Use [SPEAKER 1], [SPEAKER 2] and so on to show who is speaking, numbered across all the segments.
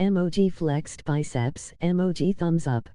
[SPEAKER 1] Emoji flexed biceps. Emoji thumbs up.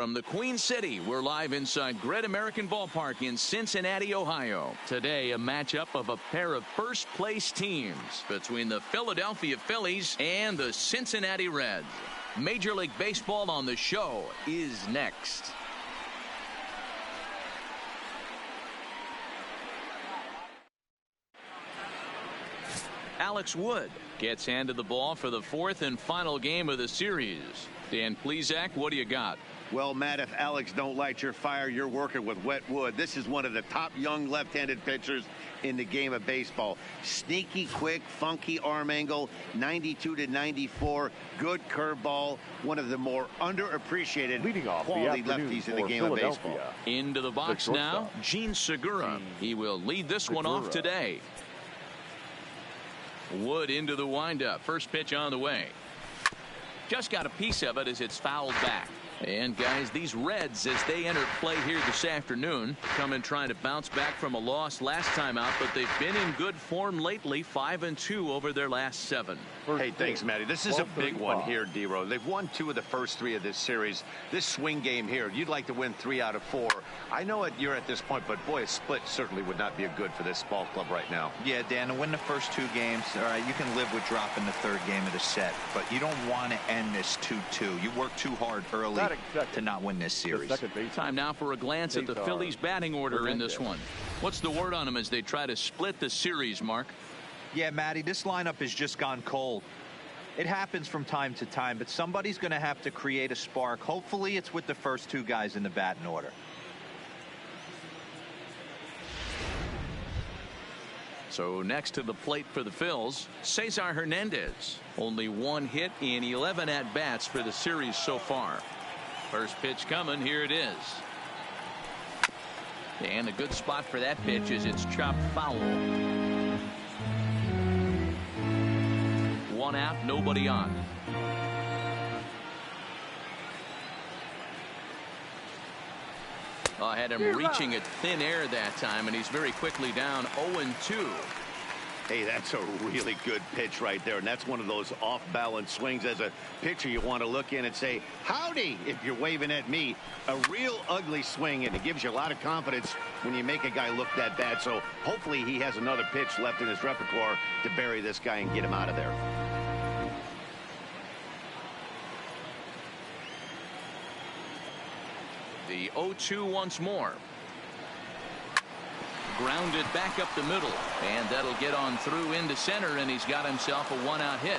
[SPEAKER 2] From the Queen City, we're live inside Great American Ballpark in Cincinnati, Ohio. Today, a matchup of a pair of first-place teams between the Philadelphia Phillies and the Cincinnati Reds. Major League Baseball on the show is next. Alex Wood gets handed the ball for the fourth and final game of the series. Dan Plesac, what do you got?
[SPEAKER 3] Well, Matt, if Alex don't light your fire, you're working with wet wood. This is one of the top young left-handed pitchers in the game of baseball. Sneaky, quick, funky arm angle, 92 to 94, good curveball. One of the more underappreciated quality lefties in the game of baseball.
[SPEAKER 2] Into the box now, Gene Segura. He will lead this one off today. Wood into the windup. First pitch on the way. Just got a piece of it as it's fouled back. And guys, these Reds, as they enter play here this afternoon, come in trying to bounce back from a loss last time out, but they've been in good form lately, 5-2 over their last 7.
[SPEAKER 3] Hey, thanks, Matty. This is a big one here, D-Row. They've won 2 of the first 3 of this series. This swing game here, you'd like to win 3 out of 4. I know you're at this point, but boy, a split certainly would not be a good for this ball club right now.
[SPEAKER 4] Yeah, Dan, to win the first 2 games, all right, you can live with dropping the 3rd game of the set, but you don't want to end this 2-2. You work too hard early to not win this series.
[SPEAKER 2] Time now for a glance at the Phillies batting order in this one. What's the word on them as they try to split the series, Mark?
[SPEAKER 4] Yeah, Matty, this lineup has just gone cold. It happens from time to time, but somebody's going to have to create a spark. Hopefully it's with the first 2 guys in the batting order.
[SPEAKER 2] So next to the plate for the Phils, Cesar Hernandez. Only 1 hit in 11 at-bats for the series so far. First pitch coming. Here it is. And a good spot for that pitch is it's chopped foul. 1 out, nobody on. I had him reaching at thin air that time, and he's very quickly down 0-2.
[SPEAKER 3] Hey, that's a really good pitch right there, and that's one of those off-balance swings. As a pitcher, you want to look in and say, howdy, if you're waving at me. A real ugly swing, and it gives you a lot of confidence when you make a guy look that bad. So hopefully he has another pitch left in his repertoire to bury this guy and get him out of there.
[SPEAKER 2] The 0-2 once more. Grounded back up the middle, and that'll get on through into center, and he's got himself a 1-out hit.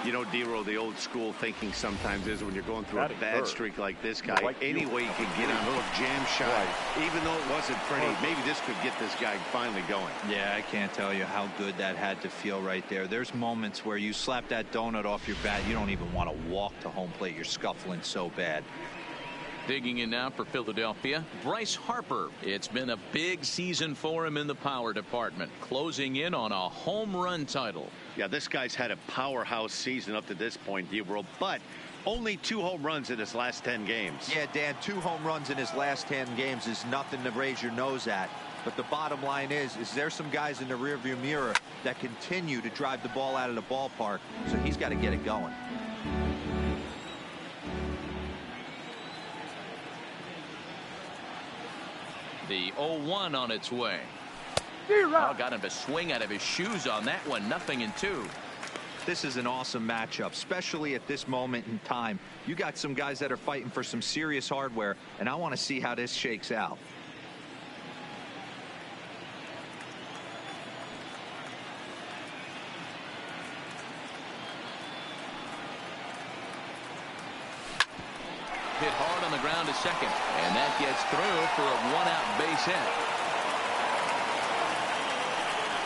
[SPEAKER 3] You know, D-Row, the old school thinking sometimes is when you're going through a bad streak like this guy, any way you can get him hooked, jam shot, even though it wasn't pretty, maybe this could get this guy finally going.
[SPEAKER 4] Yeah, I can't tell you how good that had to feel right there. There's moments where you slap that donut off your bat, you don't even want to walk to home plate. You're scuffling so bad.
[SPEAKER 2] Digging in now for Philadelphia, Bryce Harper. It's been a big season for him in the power department, closing in on a home run title.
[SPEAKER 3] Yeah, this guy's had a powerhouse season up to this point, D-Row, but only 2 home runs in his last 10 games.
[SPEAKER 4] Yeah, Dan, 2 home runs in his last 10 games is nothing to raise your nose at. But the bottom line is there some guys in the rearview mirror that continue to drive the ball out of the ballpark, so he's got to get it going.
[SPEAKER 2] The 0-1 on its way. Oh, got him to swing out of his shoes on that one. 0-2.
[SPEAKER 4] This is an awesome matchup, especially at this moment in time. You got some guys that are fighting for some serious hardware, and I want to see how this shakes out.
[SPEAKER 2] Hit hard on the ground to second, and that gets through for a 1-out base hit.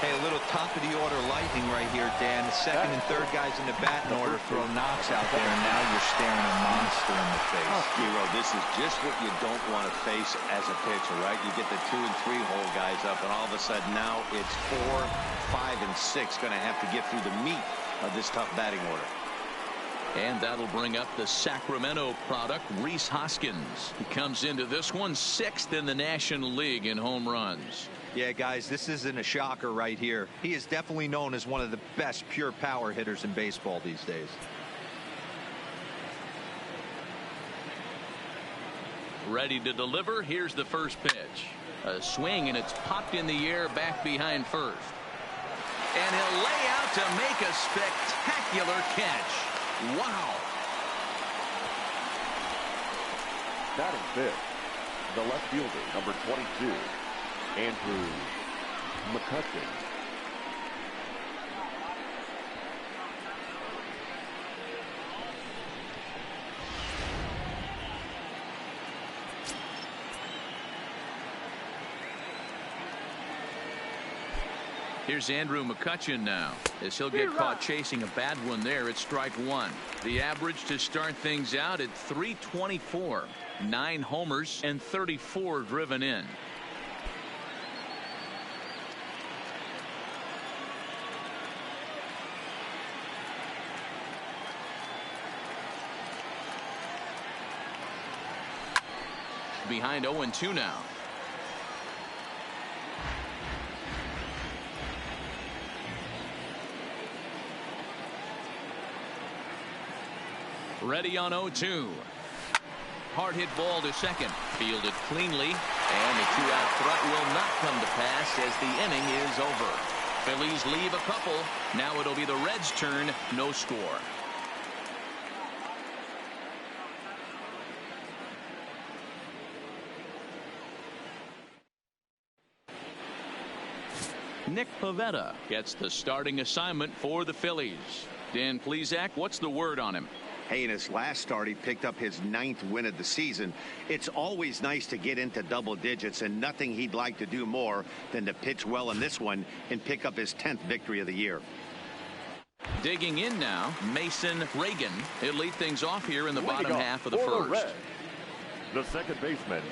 [SPEAKER 4] Hey, a little top of the order lightning right here, Dan. The second and third guys in the batting order throw knocks out there, and now you're staring a monster in the face.
[SPEAKER 3] Hero, this is just what you don't want to face as a pitcher, right? You get the 2 and 3 hole guys up, and all of a sudden now it's 4, 5, and 6 going to have to get through the meat of this tough batting order.
[SPEAKER 2] And that'll bring up the Sacramento product, Rhys Hoskins. He comes into this one 6th in the National League in home runs.
[SPEAKER 4] Yeah, guys, this isn't a shocker right here. He is definitely known as one of the best pure power hitters in baseball these days.
[SPEAKER 2] Ready to deliver. Here's the first pitch. A swing, and it's popped in the air back behind first. And he'll lay out to make a spectacular catch. Wow.
[SPEAKER 5] Batting fifth, the left fielder, number 22, Andrew McCutcheon.
[SPEAKER 2] Here's Andrew McCutchen now, as he'll get caught chasing a bad one there at strike one. The average to start things out at .324. 9 homers and 34 driven in. Behind 0-2 now. Ready on 0-2. Hard hit ball to second. Fielded cleanly. And the 2-out threat will not come to pass as the inning is over. Phillies leave a couple. Now it'll be the Reds' turn. No score. Nick Pivetta gets the starting assignment for the Phillies. Dan Plesac, what's the word on him?
[SPEAKER 3] Hey, in his last start, he picked up his 9th win of the season. It's always nice to get into double digits, and nothing he'd like to do more than to pitch well in this one and pick up his 10th victory of the year.
[SPEAKER 2] Digging in now, Mason Reagan. He'll lead things off here in the bottom half of the first.
[SPEAKER 5] The second baseman,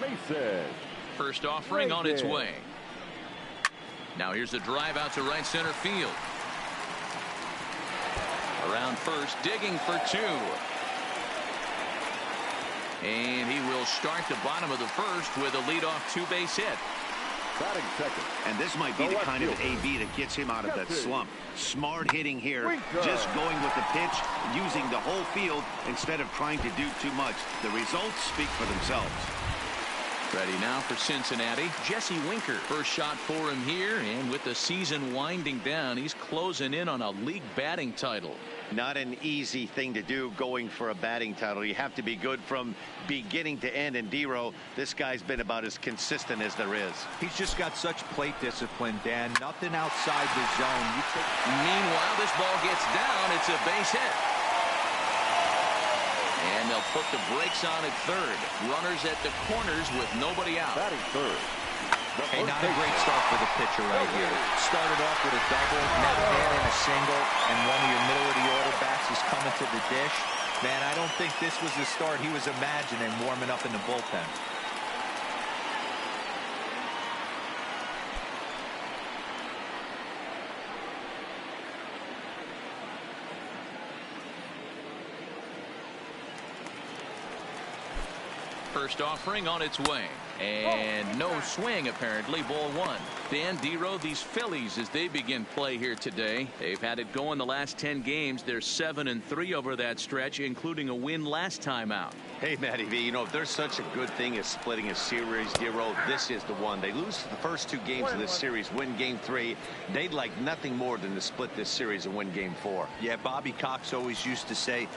[SPEAKER 5] Mason.
[SPEAKER 2] First offering on its way. Now here's a drive out to right center field. Around first, digging for 2. And he will start the bottom of the first with a leadoff 2-base hit.
[SPEAKER 5] Batting second.
[SPEAKER 3] And this might be the kind of AB that gets him out of that slump. Smart hitting here, just going with the pitch, using the whole field instead of trying to do too much. The results speak for themselves.
[SPEAKER 2] Ready now for Cincinnati, Jesse Winker. First shot for him here, and with the season winding down, he's closing in on a league batting title.
[SPEAKER 3] Not an easy thing to do, going for a batting title. You have to be good from beginning to end, and Dero, this guy's been about as consistent as there is.
[SPEAKER 4] He's just got such plate discipline, Dan. Nothing outside the zone.
[SPEAKER 2] Meanwhile, this ball gets down. It's a base hit. And they'll put the brakes on at third. Runners at the corners with nobody out.
[SPEAKER 5] Batting third.
[SPEAKER 4] Hey, not a great start for the pitcher right here. Started off with a double, now adding a single, and one of your middle-of-the-order bats is coming to the dish. Man, I don't think this was the start he was imagining warming up in the bullpen.
[SPEAKER 2] First offering on its way. And no swing, apparently. Ball 1. Dan, Dero, these Phillies, as they begin play here today, they've had it going the last 10 games. They're 7-3 over that stretch, including a win last time out.
[SPEAKER 3] Hey, Matty V, you know, if there's such a good thing as splitting a series, Dero, this is the one. They lose the first 2 games of this series, win game 3. They'd like nothing more than to split this series and win game 4.
[SPEAKER 4] Yeah, Bobby Cox always used to say,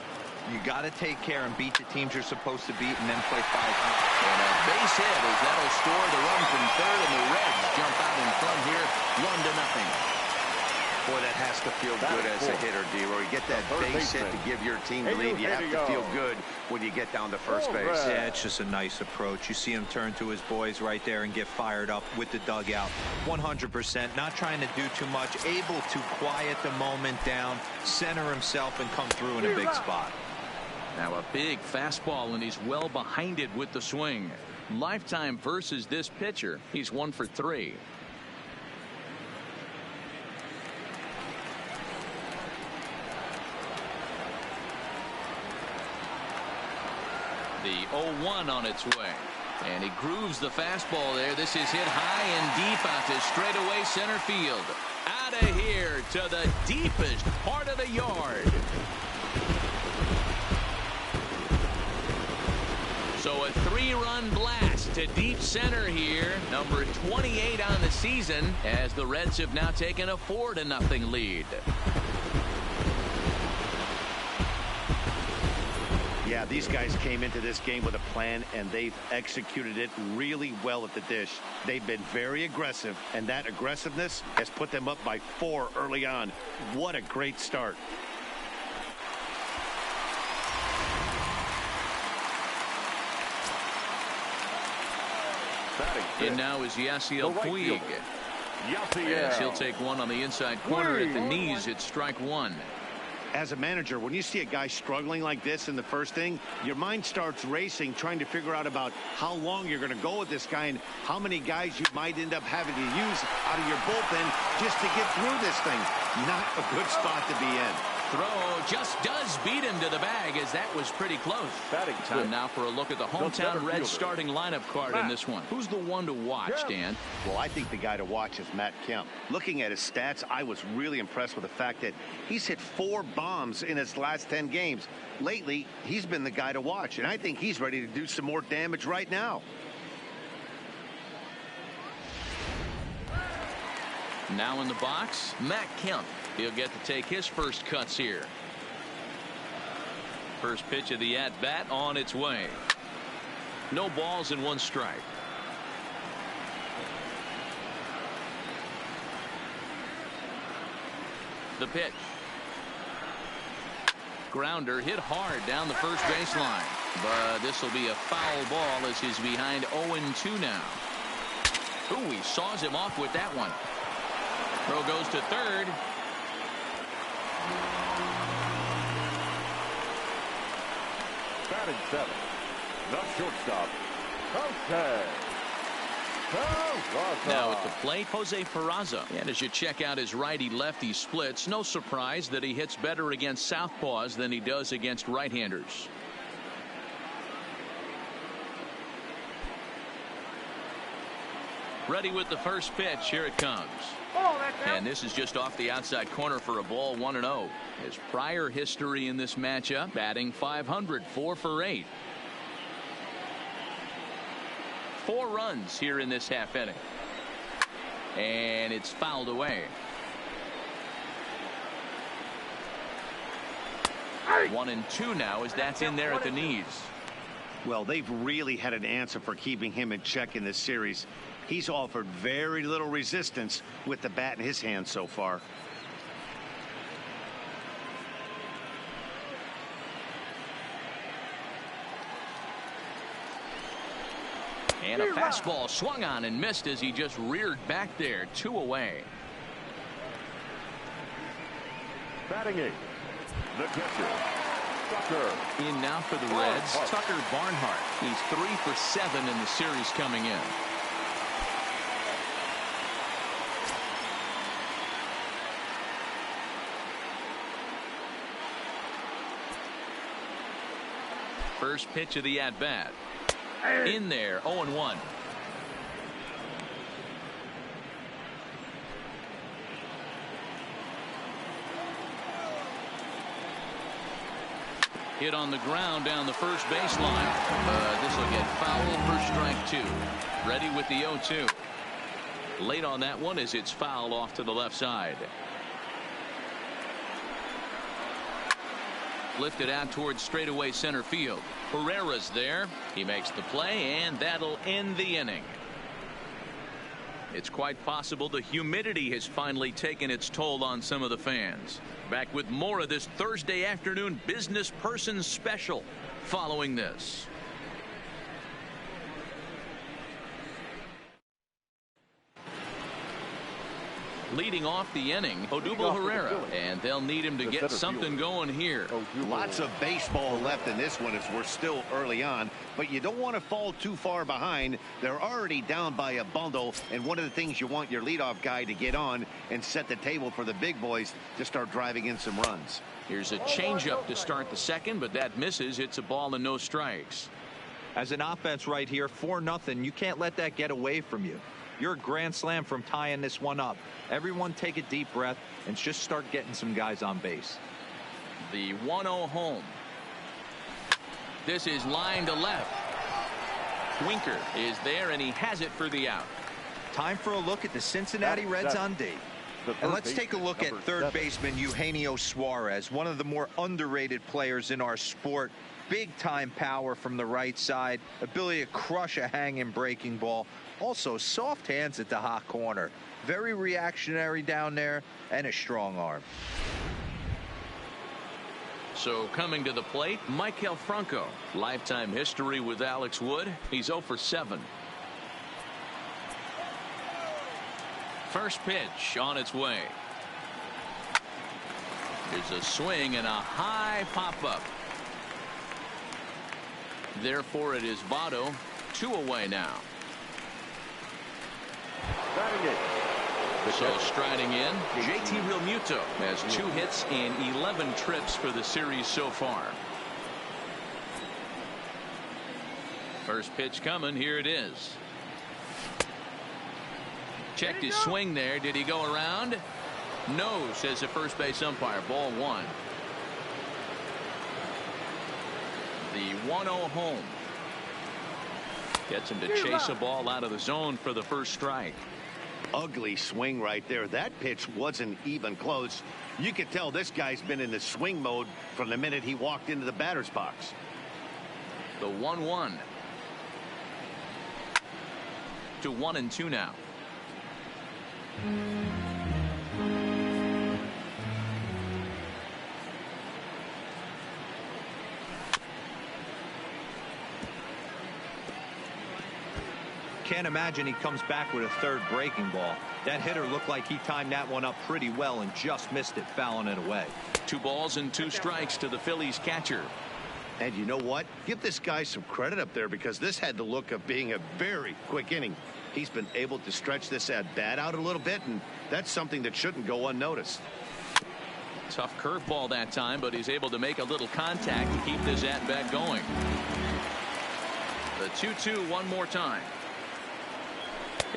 [SPEAKER 4] you got to take care and beat the teams you're supposed to beat and then play 5.
[SPEAKER 2] And a base hit as that'll score the run from third, and the Reds jump out in front here 1-0.
[SPEAKER 3] Boy, that has to feel good as a hitter, Dero. You get that base hit to give your team the lead. You have to feel good when you get down to first base.
[SPEAKER 4] Yeah, it's just a nice approach. You see him turn to his boys right there and get fired up with the dugout. 100%, not trying to do too much, able to quiet the moment down, center himself, and come through in a big spot.
[SPEAKER 2] Now a big fastball, and he's well behind it with the swing. Lifetime versus this pitcher. He's 1 for 3. The 0-1 on its way. And he grooves the fastball there. This is hit high and deep out to straightaway center field. Out of here to the deepest part of the yard. So a 3-run blast to deep center here. Number 28 on the season, as the Reds have now taken a 4-0 lead.
[SPEAKER 3] Yeah, these guys came into this game with a plan, and they've executed it really well at the dish. They've been very aggressive, and that aggressiveness has put them up by 4 early on. What a great start.
[SPEAKER 2] And now is Yasiel Puig. Yes, he'll take one on the inside corner at the knees. It's strike one.
[SPEAKER 3] As a manager, when you see a guy struggling like this in the first inning, your mind starts racing, trying to figure out about how long you're going to go with this guy and how many guys you might end up having to use out of your bullpen just to get through this thing. Not a good spot to be in.
[SPEAKER 2] Throw just does beat him to the bag, as that was pretty close. Time now for a look at the hometown Reds starting lineup card in this one. Who's the one to watch, Dan?
[SPEAKER 3] Well, I think the guy to watch is Matt Kemp. Looking at his stats, I was really impressed with the fact that he's hit 4 bombs in his last 10 games. Lately, he's been the guy to watch, and I think he's ready to do some more damage right now.
[SPEAKER 2] Now in the box, Matt Kemp. He'll get to take his first cuts here. First pitch of the at-bat on its way. No balls and 1 strike. The pitch. Grounder hit hard down the first baseline. But this will be a foul ball as he's behind 0-2 now. Ooh, he saws him off with that one. Throw goes to third.
[SPEAKER 5] Batting 7th, the shortstop, Jose.
[SPEAKER 2] Now at the plate, Jose Peraza. And as you check out his righty-lefty splits, no surprise that he hits better against southpaws than he does against right-handers. Ready with the first pitch. Here it comes. And this is just off the outside corner for a ball, 1-0. His prior history in this matchup, batting .500, 4 for 8. 4 runs here in this half inning. And it's fouled away. 1-2 now as that's in there at the knees.
[SPEAKER 3] Well, they've really had an answer for keeping him in check in this series. He's offered very little resistance with the bat in his hand so far.
[SPEAKER 2] And a fastball swung on and missed as he just reared back there. 2 away.
[SPEAKER 5] Batting 8th, the catcher, Tucker.
[SPEAKER 2] In now for the Reds, Tucker Barnhart. He's 3 for 7 in the series coming in. First pitch of the at-bat. In there, 0-1. Hit on the ground down the first baseline. This will get foul for strike 2. Ready with the 0-2. Late on that one as it's fouled off to the left side. Lifted out towards straightaway center field. Herrera's there. He makes the play, and that'll end the inning. It's quite possible the humidity has finally taken its toll on some of the fans. Back with more of this Thursday afternoon business person special following this. Leading off the inning, Odubel Herrera, and they'll need him to get something going here.
[SPEAKER 3] Lots of baseball left in this one as we're still early on, but you don't want to fall too far behind. They're already down by a bundle, and one of the things you want your leadoff guy to get on and set the table for the big boys to start driving in some runs.
[SPEAKER 2] Here's a changeup to start the second, but that misses. It's a ball and no strikes.
[SPEAKER 4] As an offense right here, 4-0, you can't let that get away from you. You're a grand slam from tying this one up. Everyone take a deep breath and just start getting some guys on base.
[SPEAKER 2] The 1-0 home. This is line to left. Winker is there, and he has it for the out.
[SPEAKER 4] Time for a look at the Cincinnati Reds on D. And let's take a look at third baseman Eugenio Suarez, one of the more underrated players in our sport. Big time power from the right side, ability to crush a hanging breaking ball. Also soft hands at the hot corner. Very reactionary down there, and a strong arm.
[SPEAKER 2] So coming to the plate, Maikel Franco. Lifetime history with Alex Wood. He's 0 for 7. First pitch on its way. There's a swing and a high pop-up. Therefore, it is Votto. 2 away now. So striding in, JT Realmuto has 2 hits and 11 trips for the series so far. First pitch coming. Here it is. Checked his swing there. Did he go around? No, says the first base umpire. Ball 1. The 1-0 home. Gets him to chase a ball out of the zone for the first strike.
[SPEAKER 3] Ugly swing right there. That pitch wasn't even close. You could tell this guy's been in the swing mode from the minute he walked into the batter's box.
[SPEAKER 2] The 1-1. To 1-2 now.
[SPEAKER 4] Can't imagine he comes back with a third breaking ball. That hitter looked like he timed that one up pretty well and just missed it, fouling it away.
[SPEAKER 2] 2 balls and 2 strikes to the Phillies catcher.
[SPEAKER 3] And you know what? Give this guy some credit up there, because this had the look of being a very quick inning. He's been able to stretch this at bat out a little bit, and that's something that shouldn't go unnoticed.
[SPEAKER 2] Tough curveball that time, but he's able to make a little contact to keep this at bat going. The 2-2 one more time.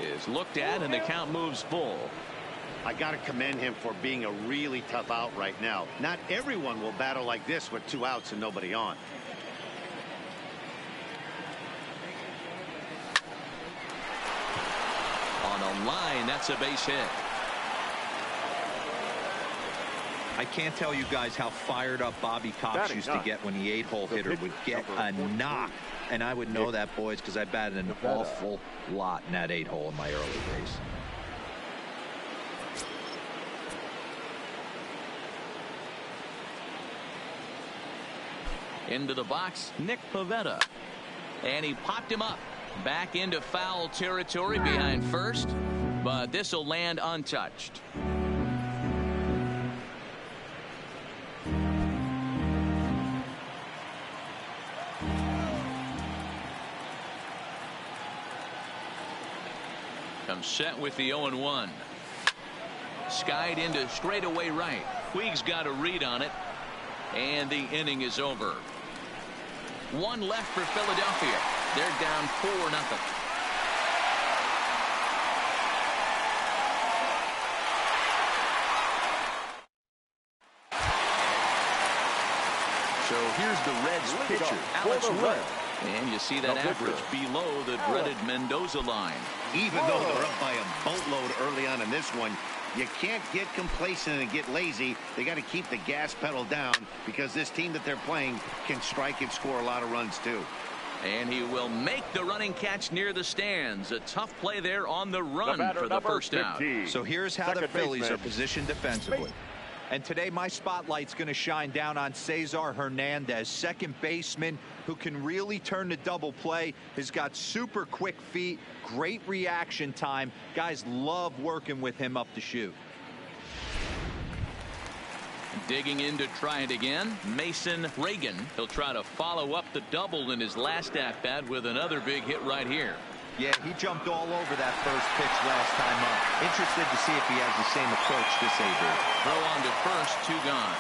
[SPEAKER 2] Is looked at and the count moves full.
[SPEAKER 3] I got to commend him for being a really tough out right now. Not everyone will battle like this with 2 outs and nobody on.
[SPEAKER 2] On a line, that's a base hit.
[SPEAKER 4] I can't tell you guys how fired up Bobby Cox used to get when the 8-hole hitter would get a knock. And I would know that, boys, because I batted an awful lot in that 8-hole in my early days.
[SPEAKER 2] Into the box, Nick Pivetta. And he popped him up. Back into foul territory behind first. But this will land untouched. Comes set with the 0-1. Skied into straightaway right. Puig's got a read on it. And the inning is over. 1 left for Philadelphia. They're down 4-0. So here's the Reds pitcher, Alex Wood. And you see that average below the dreaded Mendoza line.
[SPEAKER 3] Even though they're up by a boatload early on in this one, you can't get complacent and get lazy. They got to keep the gas pedal down, because this team that they're playing can strike and score a lot of runs too.
[SPEAKER 2] And he will make the running catch near the stands. A tough play there on the run for the first out.
[SPEAKER 4] So here's how the Phillies are positioned defensively. And today my spotlight's going to shine down on Cesar Hernandez, second baseman who can really turn the double play. Has got super quick feet, great reaction time. Guys love working with him up the chute.
[SPEAKER 2] Digging in to try it again, Mason Reagan. He'll try to follow up the double in his last at-bat with another big hit right here.
[SPEAKER 4] Yeah, he jumped all over that first pitch last time up. Interested to see if he has the same approach this AB.
[SPEAKER 2] Throw on to first, 2 gone.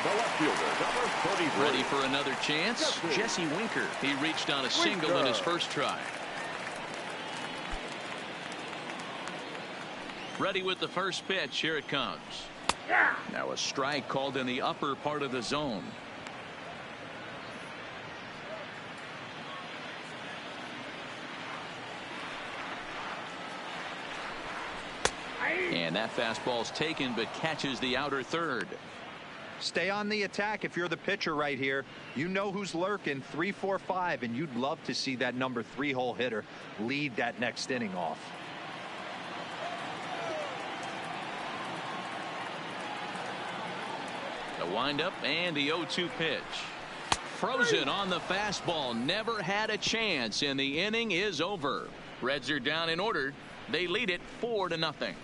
[SPEAKER 5] The left fielder, number 33.
[SPEAKER 2] Ready for another chance? Jesse Winker. He reached on a single in his first try. Ready with the first pitch. Here it comes. Now a strike called in the upper part of the zone. And that fastball's taken, but catches the outer third.
[SPEAKER 4] Stay on the attack if you're the pitcher right here. You know who's lurking, 3, 4, 5, and you'd love to see that number 3-hole hitter lead that next inning off.
[SPEAKER 2] The windup and the 0-2 pitch. Frozen on the fastball. Never had a chance, and the inning is over. Reds are down in order. They lead it 4-0.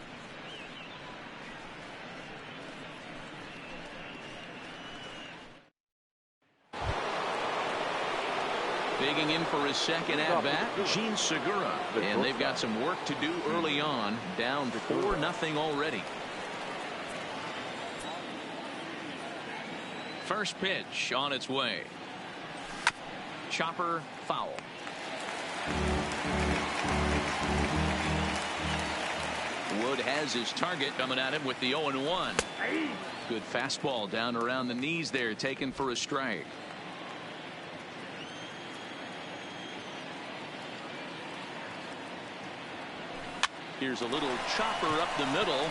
[SPEAKER 2] Digging in for his second at-bat, Gene Segura. And they've got some work to do early on, down 4-0 already. First pitch on its way. Chopper foul. Wood has his target coming at him with the 0-1. Good fastball down around the knees there, taken for a strike. Here's a little chopper up the middle.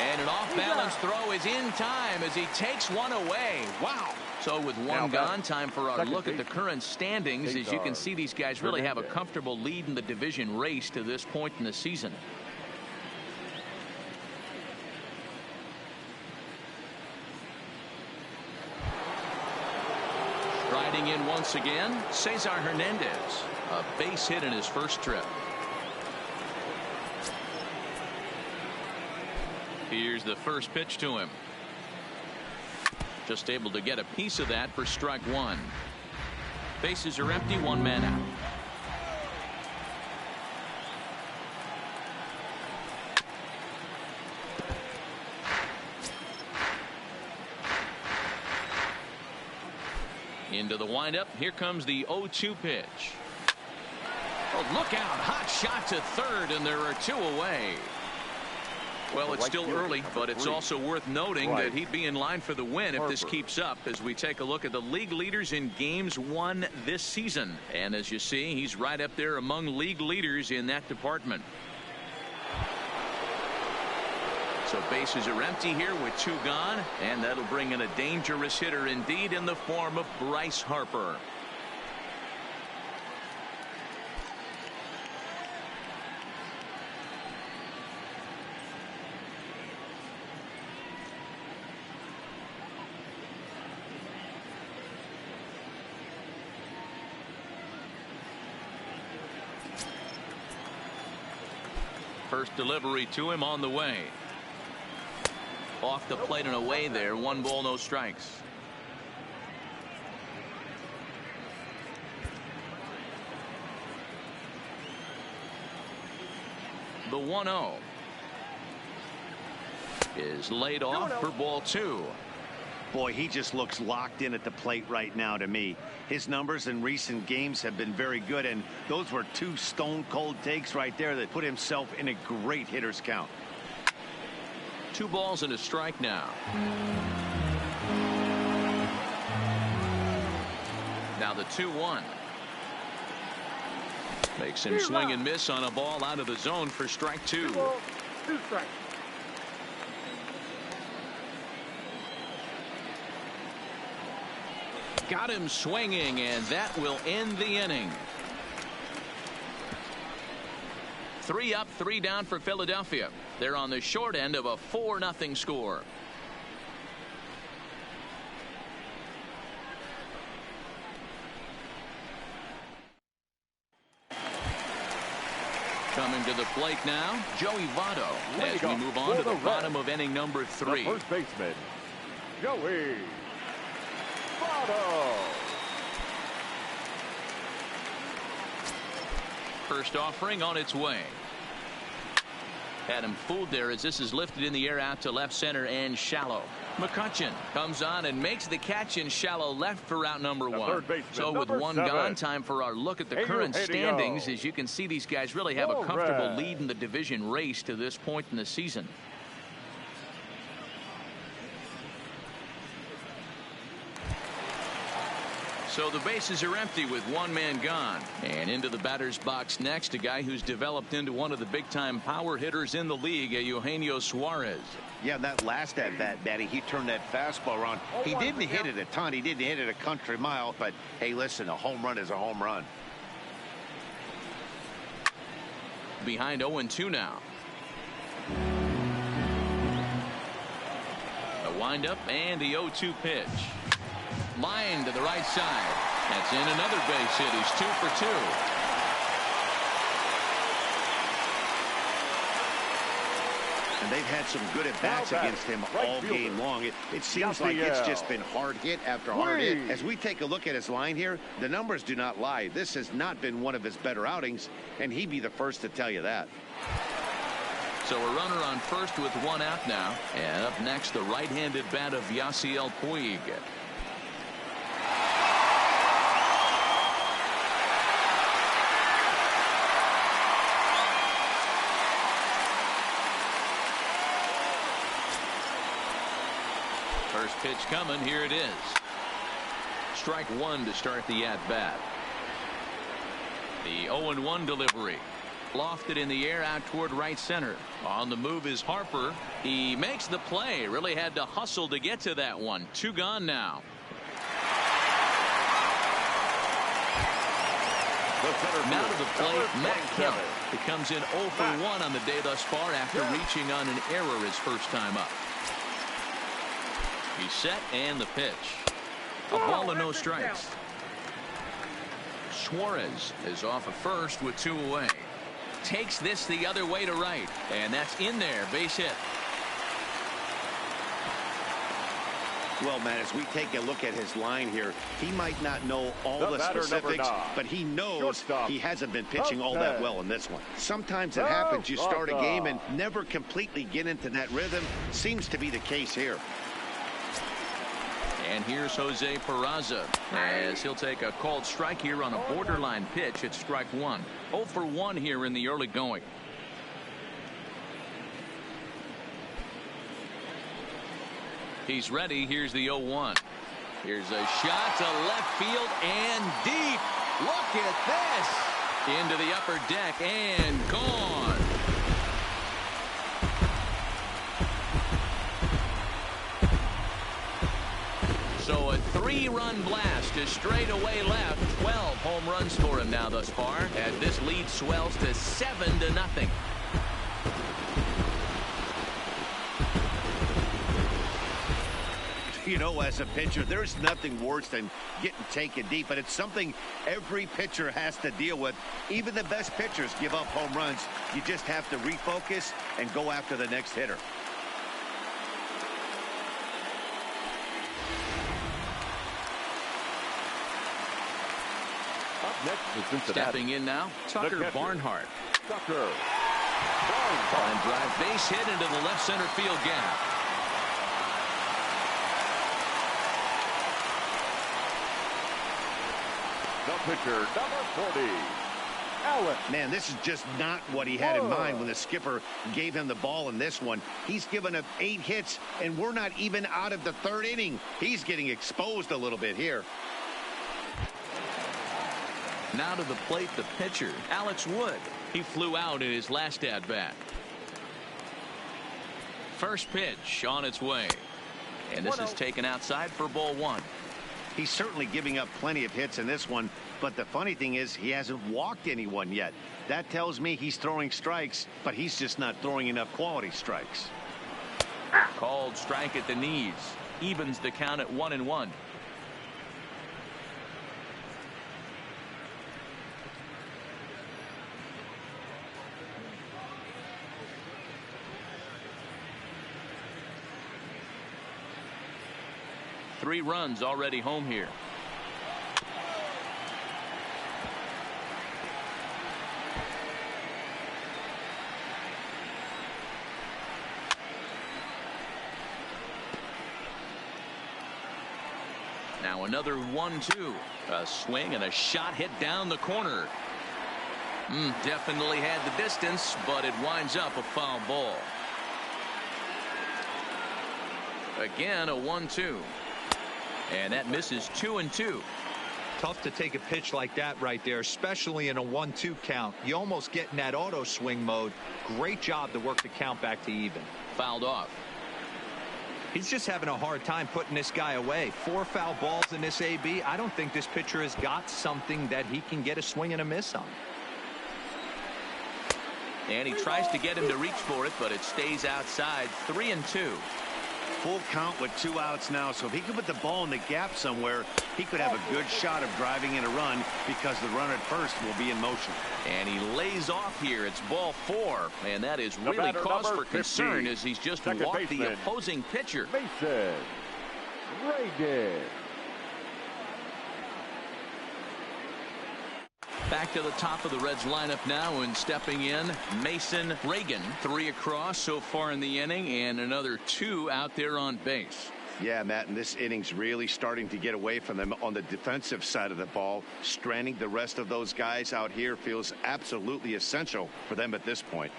[SPEAKER 2] And an off-balance throw is in time as he takes one away. Wow. So with one gone, time for our look at the current standings. As you can see, these guys really have a comfortable lead in the division race to this point in the season. Striding in once again, Cesar Hernandez. A base hit in his first trip. Here's the first pitch to him. Just able to get a piece of that for strike one. Bases are empty, one man out. Into the windup. Here comes the 0-2 pitch. Oh, look out. Hot shot to third, and there are two away. Well, it's still early, but it's also worth noting that he'd be in line for the win if this keeps up as we take a look at the league leaders in games won this season. And as you see, he's right up there among league leaders in that department. So bases are empty here with two gone, and that'll bring in a dangerous hitter indeed in the form of Bryce Harper. First delivery to him on the way. Off the plate and away there. 1 ball, no strikes. The 1-0 is laid off for ball 2.
[SPEAKER 3] Boy, he just looks locked in at the plate right now to me. His numbers in recent games have been very good, and those were two stone-cold takes right there that put himself in a great hitter's count.
[SPEAKER 2] 2 balls and a strike now. Now the 2-1. Makes him swing and miss on a ball out of the zone for strike 2.
[SPEAKER 5] 2 strikes.
[SPEAKER 2] Got him swinging, and that will end the inning. 3 up, 3 down for Philadelphia. They're on the short end of a 4-0 score. Coming to the plate now, Joey Votto, as we move on to the bottom of inning number 3.
[SPEAKER 5] The first baseman, Joey Votto.
[SPEAKER 2] First offering on its way. Had him fooled there as this is lifted in the air out to left center and shallow. McCutchen comes on and makes the catch in shallow left for out number 1. So with 1 gone, time for our look at the current standings. As you can see, these guys really have a comfortable lead in the division race to this point in the season. So the bases are empty with 1 man gone. And into the batter's box next, a guy who's developed into one of the big-time power hitters in the league, Eugenio Suarez.
[SPEAKER 3] Yeah, that last at-bat, Daddy, he turned that fastball around. He didn't hit it a ton. He didn't hit it a country mile. But, hey, listen, a home run is a home run.
[SPEAKER 2] Behind 0-2 now. A windup and the 0-2 pitch. Line to the right side. That's in another base hit. He's 2 for 2.
[SPEAKER 3] they've had some good at-bats against him all game long. It seems like it's just been hard hit after hard hit. As we take a look at his line here, the numbers do not lie. This has not been one of his better outings, and he'd be the first to tell you that.
[SPEAKER 2] So a runner on first with one out now. And up next, the right-handed bat of Yasiel Puig. First pitch coming. Here it is. Strike one to start the at-bat. The 0-1 delivery. Lofted in the air out toward right center. On the move is Harper. He makes the play. Really had to hustle to get to that one. Two gone now. Now to the plate, Matt Kemp. He comes in 0 for 1 on the day thus far after reaching on an error his first time up. He's set and the pitch. A ball and no strikes. Suarez is off at first with 2 away. Takes this the other way to right, and that's in there. Base hit.
[SPEAKER 3] Well, Matt, as we take a look at his line here, he might not know all the specifics, but he knows he hasn't been pitching all that well in this one. Sometimes it happens. You start a game and never completely get into that rhythm. Seems to be the case here.
[SPEAKER 2] And here's Jose Peraza as he'll take a called strike here on a borderline pitch at strike one. 0 for 1 here in the early going. He's ready. Here's the 0-1. Here's a shot to left field and deep. Look at this. Into the upper deck and gone. So a 3-run blast to straightaway left. 12 home runs for him now thus far as this lead swells to 7-0.
[SPEAKER 3] You know, as a pitcher, there's nothing worse than getting taken deep, but it's something every pitcher has to deal with. Even the best pitchers give up home runs. You just have to refocus and go after the next hitter.
[SPEAKER 5] Next is Cincinnati.
[SPEAKER 2] Stepping in now, Tucker Barnhart. Line drive base hit into the left center field gap.
[SPEAKER 5] The pitcher, number 40, Allen.
[SPEAKER 3] Man, this is just not what he had in mind when the skipper gave him the ball in this one. He's given up 8 hits, and we're not even out of the 3rd inning. He's getting exposed a little bit here.
[SPEAKER 2] Now to the plate, the pitcher, Alex Wood. He flew out in his last at-bat. First pitch on its way. And this is taken outside for ball 1.
[SPEAKER 3] He's certainly giving up plenty of hits in this one, but the funny thing is he hasn't walked anyone yet. That tells me he's throwing strikes, but he's just not throwing enough quality strikes.
[SPEAKER 2] Called strike at the knees. Evens the count at 1-1. Three runs already home here. Now another 1-2. A swing and a shot hit down the corner. Definitely had the distance, but it winds up a foul ball. Again, a 1-2. And that misses 2-2.
[SPEAKER 4] Tough to take a pitch like that right there, especially in a 1-2 count. You almost get in that auto swing mode. Great job to work the count back to even.
[SPEAKER 2] Fouled off.
[SPEAKER 4] He's just having a hard time putting this guy away. 4 foul balls in this AB. I don't think this pitcher has got something that he can get a swing and a miss on.
[SPEAKER 2] And he tries to get him to reach for it, but it stays outside. 3-2.
[SPEAKER 3] Full count with 2 outs now, so if he could put the ball in the gap somewhere, he could have a good shot of driving in a run because the runner at first will be in motion.
[SPEAKER 2] And he lays off here. It's ball 4, and that is really cause for concern as he's just walked the opposing pitcher.
[SPEAKER 5] Mason Reagan.
[SPEAKER 2] Back to the top of the Reds lineup now, and stepping in, Mason Reagan. 3 across so far in the inning, and another 2 out there on base.
[SPEAKER 3] Yeah, Matt, and this inning's really starting to get away from them on the defensive side of the ball. Stranding the rest of those guys out here feels absolutely essential for them at this point.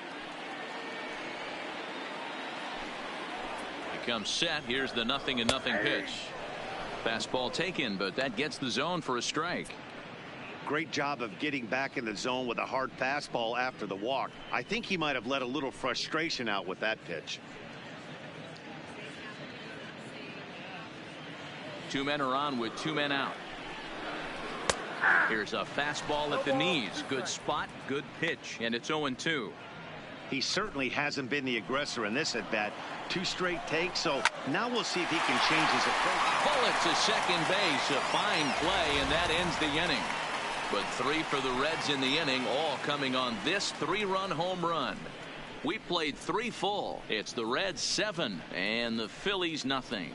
[SPEAKER 2] He comes set. Here's the 0-0 pitch. Fastball taken, but that gets the zone for a strike.
[SPEAKER 3] Great job of getting back in the zone with a hard fastball after the walk. I think he might have let a little frustration out with that pitch.
[SPEAKER 2] 2 men are on with 2 men out. Here's a fastball at the knees. Good spot, good pitch, and it's 0-2.
[SPEAKER 3] He certainly hasn't been the aggressor in this at bat. 2 straight takes, so now we'll see if he can change his approach.
[SPEAKER 2] Bullet to second base, a fine play, and that ends the inning. But 3 for the Reds in the inning, all coming on this 3-run home run. We played 3 full. It's the Reds 7 and the Phillies nothing.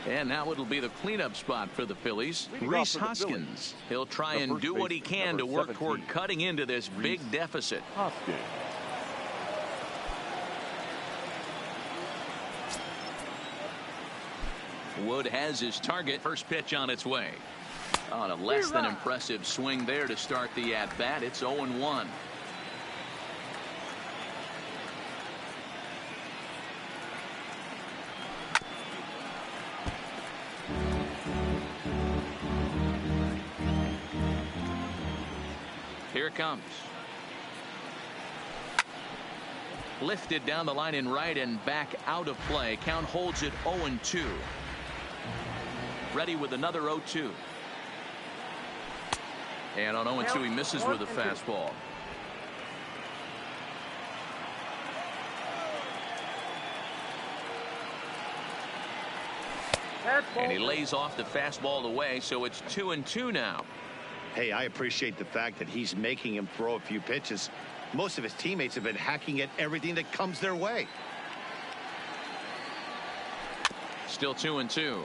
[SPEAKER 2] And now it'll be the cleanup spot for the Phillies. Rhys Hoskins. He'll try and do what he can to work toward cutting into this big deficit.
[SPEAKER 5] Hoskins.
[SPEAKER 2] Wood has his target. First pitch on its way. On a less than impressive swing there to start the at-bat. It's 0-1. Here it comes. Lifted down the line in right and back out of play. Count holds it 0-2. Ready with another 0-2. And on 0-2 he misses with a fastball. And he lays off the fastball away, so it's 2-2 now.
[SPEAKER 3] Hey, I appreciate the fact that he's making him throw a few pitches. Most of his teammates have been hacking at everything that comes their way.
[SPEAKER 2] Still 2-2.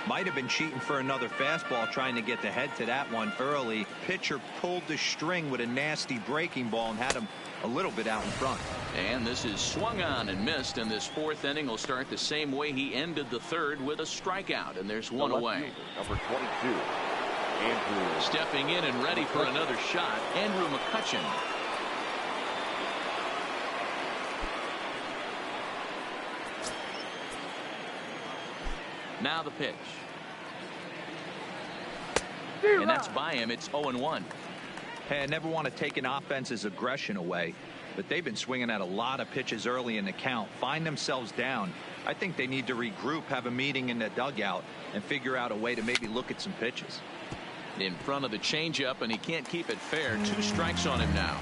[SPEAKER 4] Might have been cheating for another fastball, trying to get the head to that one early. Pitcher pulled the string with a nasty breaking ball and had him a little bit out in front.
[SPEAKER 2] And this is swung on and missed, and this 4th inning will start the same way he ended the 3rd, with a strikeout, and there's 1 away.
[SPEAKER 5] Number 22. Andrew.
[SPEAKER 2] Stepping in and ready for another shot, Andrew McCutchen. Now the pitch. And that's by him. It's 0-1.
[SPEAKER 4] Hey, I never want to take an offense's aggression away, but they've been swinging at a lot of pitches early in the count. Find themselves down. I think they need to regroup, have a meeting in the dugout, and figure out a way to maybe look at some pitches.
[SPEAKER 2] In front of the changeup, and he can't keep it fair. 2 strikes on him now.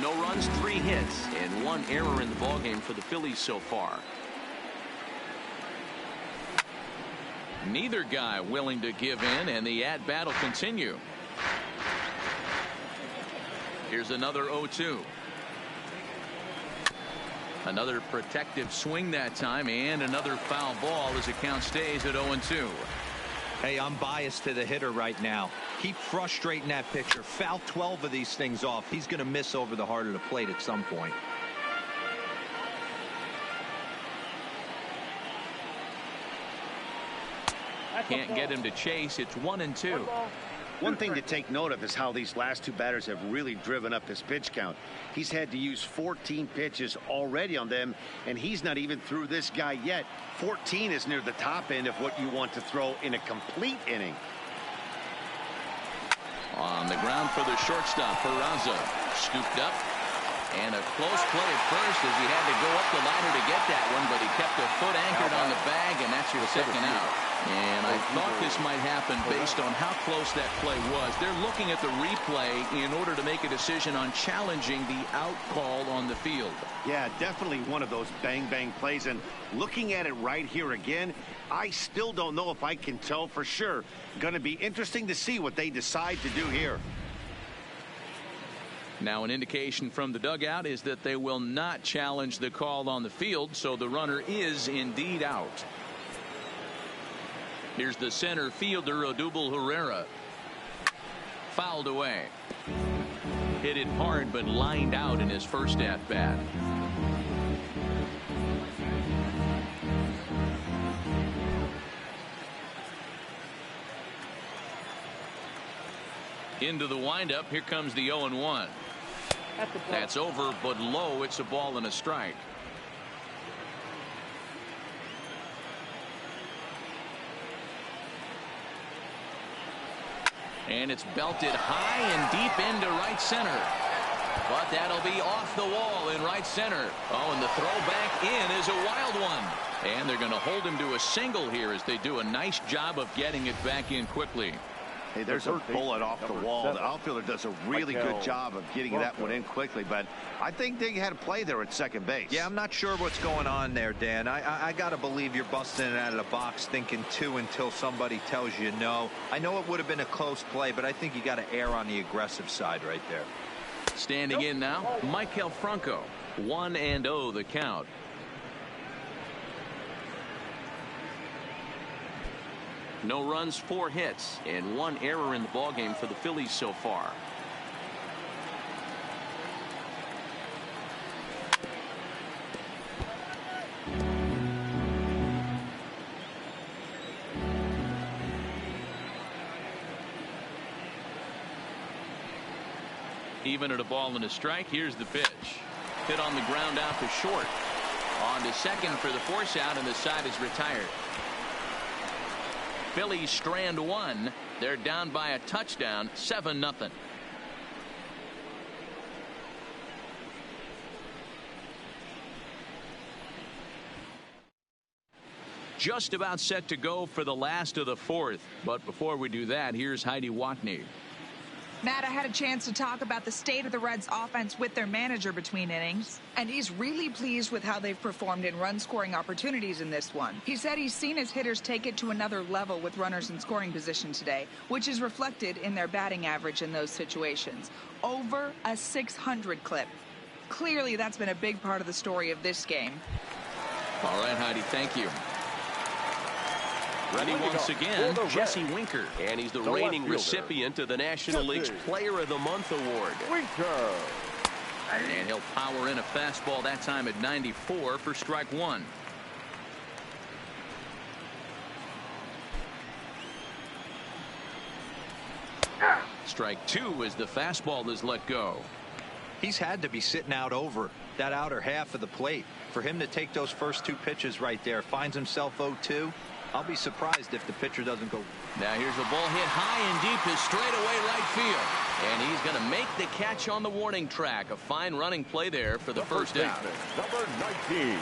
[SPEAKER 2] No runs, 3 hits, and 1 error in the ballgame for the Phillies so far. Neither guy willing to give in, and the at-bat will continue. Here's another 0-2. Another protective swing that time, and another foul ball as the count stays at 0-2.
[SPEAKER 4] Hey, I'm biased to the hitter right now. Keep frustrating that pitcher. Foul 12 of these things off. He's going to miss over the heart of the plate at some point.
[SPEAKER 2] Can't get him to chase. It's 1-2.
[SPEAKER 3] One thing to take note of is how these last 2 batters have really driven up his pitch count. He's had to use 14 pitches already on them, and he's not even through this guy yet. 14 is near the top end of what you want to throw in a complete inning.
[SPEAKER 2] On the ground for the shortstop, Peraza. Scooped up. And a close play at first as he had to go up the ladder to get that one, but he kept a foot anchored on the bag, and that's your second out. And I thought this might happen based on how close that play was. They're looking at the replay in order to make a decision on challenging the out call on the field.
[SPEAKER 3] Yeah, definitely one of those bang-bang plays. And looking at it right here again, I still don't know if I can tell for sure. Going to be interesting to see what they decide to do here.
[SPEAKER 2] Now an indication from the dugout is that they will not challenge the call on the field, so the runner is indeed out. Here's the center fielder, Odubel Herrera. Fouled away. Hit it hard but lined out in his first at bat. Into the windup. Here comes the 0-1. That's over but low. It's a ball and a strike. And it's belted high and deep into right center. But that'll be off the wall in right center. Oh, and the throw back in is a wild one. And they're going to hold him to a single here as they do a nice job of getting it back in quickly.
[SPEAKER 3] Hey, there's a bullet off the wall. The outfielder does a really good job of getting that one in quickly, but I think they had a play there at second base.
[SPEAKER 4] Yeah, I'm not sure what's going on there, Dan. I got to believe you're busting it out of the box thinking two until somebody tells you no. I know it would have been a close play, but I think you got to err on the aggressive side right there.
[SPEAKER 2] Standing in now, Michael Franco. 1-0 the count. No runs, 4 hits, and 1 error in the ballgame for the Phillies so far. Even at a ball and a strike, here's the pitch. Hit on the ground out to short. On to second for the force out, and the side is retired. Phillies strand 1. They're down by a touchdown, 7-0. Just about set to go for the last of the 4th. But before we do that, here's Heidi Watney.
[SPEAKER 6] Matt, I had a chance to talk about the state of the Reds offense with their manager between innings, and he's really pleased with how they've performed in run-scoring opportunities in this one. He said he's seen his hitters take it to another level with runners in scoring position today, which is reflected in their batting average in those situations. Over a 600 clip. Clearly, that's been a big part of the story of this game.
[SPEAKER 2] All right, Heidi, thank you. Ready once again, Jesse Winker.
[SPEAKER 5] And he's the reigning recipient of the National League's Player of the Month award.
[SPEAKER 2] Winker. And he'll power in a fastball that time at 94 for strike 1. Strike 2 as the fastball is let go.
[SPEAKER 4] He's had to be sitting out over that outer half of the plate. For him to take those first 2 pitches right there, finds himself 0-2. I'll be surprised if the pitcher doesn't go.
[SPEAKER 2] Now here's a ball hit high and deep to straightaway right field. And he's going to make the catch on the warning track. A fine running play there for the first out.
[SPEAKER 5] Number 19.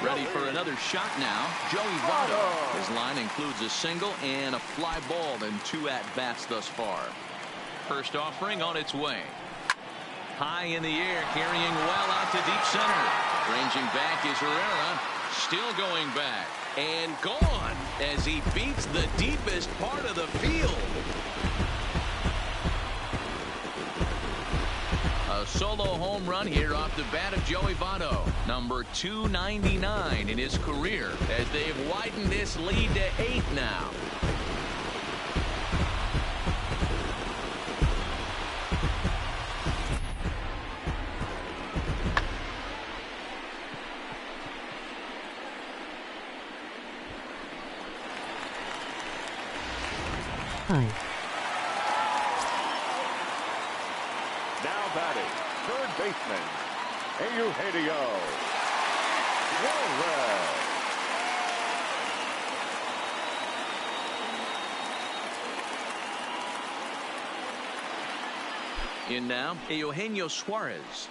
[SPEAKER 2] Ready for another shot now. Joey Votto. His line includes a single and a fly ball in 2 at-bats thus far. First offering on its way. High in the air, carrying well out to deep center. Ranging back is Herrera. Still going back. And gone as he beats the deepest part of the field. A solo home run here off the bat of Joey Votto. Number 299 in his career as they've widened this lead to 8 now.
[SPEAKER 1] Hi.
[SPEAKER 5] Now batting, third baseman, Eugenio Suarez.
[SPEAKER 2] In now, Eugenio Suarez.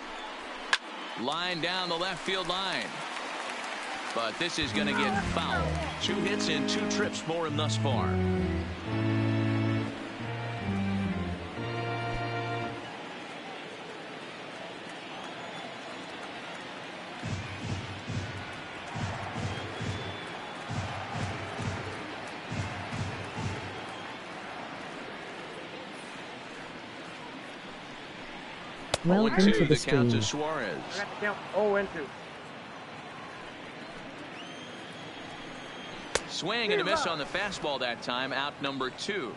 [SPEAKER 2] Line down the left field line. But this is going to get fouled. 2 hits and 2 trips for him thus far.
[SPEAKER 1] Welcome to the
[SPEAKER 2] count to
[SPEAKER 1] stream.
[SPEAKER 2] Suarez. Swing and a miss on the fastball that time. Out number 2.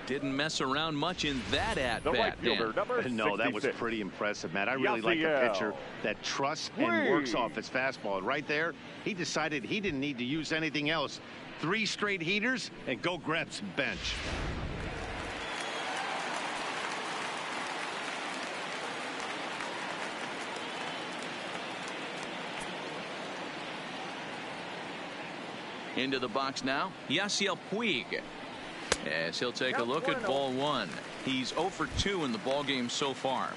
[SPEAKER 2] Didn't mess around much in that at bat.
[SPEAKER 3] No, that was pretty impressive, Matt. I really like a pitcher that trusts and works off his fastball. And right there, he decided he didn't need to use anything else. 3 straight heaters and go grab some bench.
[SPEAKER 2] Into the box now, Yasiel Puig. As he'll take a look at ball 1. He's 0 for 2 in the ball game so far.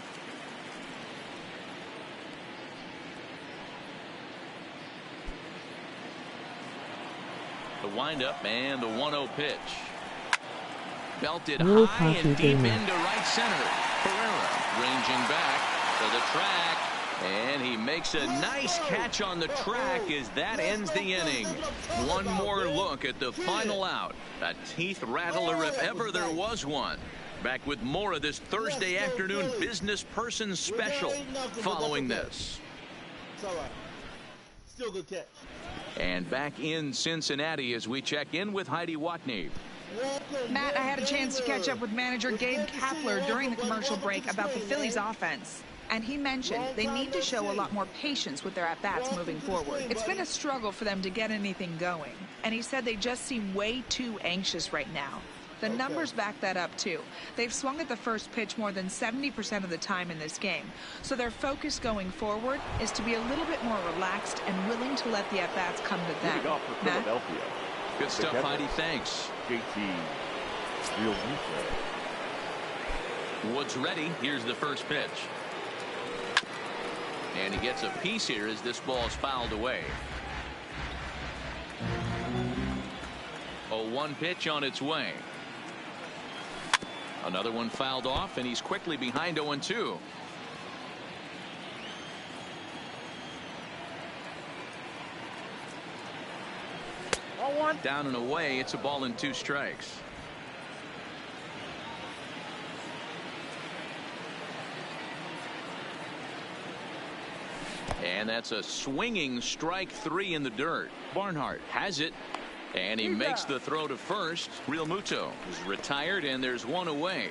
[SPEAKER 2] The windup and the 1-0 pitch. Belted high and deep into right center. Pereira ranging back to the track. And he makes a nice catch on the track as that ends the inning. One more look at the final out. A teeth rattler if ever there was one. Back with more of this Thursday afternoon business person special following this.
[SPEAKER 7] Still good catch.
[SPEAKER 2] And back in Cincinnati as we check in with Heidi Watney.
[SPEAKER 6] Matt, I had a chance to catch up with manager Gabe Kapler during the commercial break about the Phillies offense. And he mentioned they need to show a lot more patience with their at-bats moving forward. It's been a struggle for them to get anything going. And he said they just seem way too anxious right now. The numbers back that up, too. They've swung at the first pitch more than 70% of the time in this game. So their focus going forward is to be a little bit more relaxed and willing to let the at-bats come to them. Matt?
[SPEAKER 2] Good stuff, Heidi. Thanks. Woods ready. Here's the first pitch. And he gets a piece here as this ball is fouled away. 0-1 pitch on its way. Another one fouled off, and he's quickly behind 0-2. Down and away. It's a ball and 2 strikes. And that's a swinging strike 3 in the dirt. Barnhart has it. And he makes the throw to first. Real Muto is retired, and there's 1 away.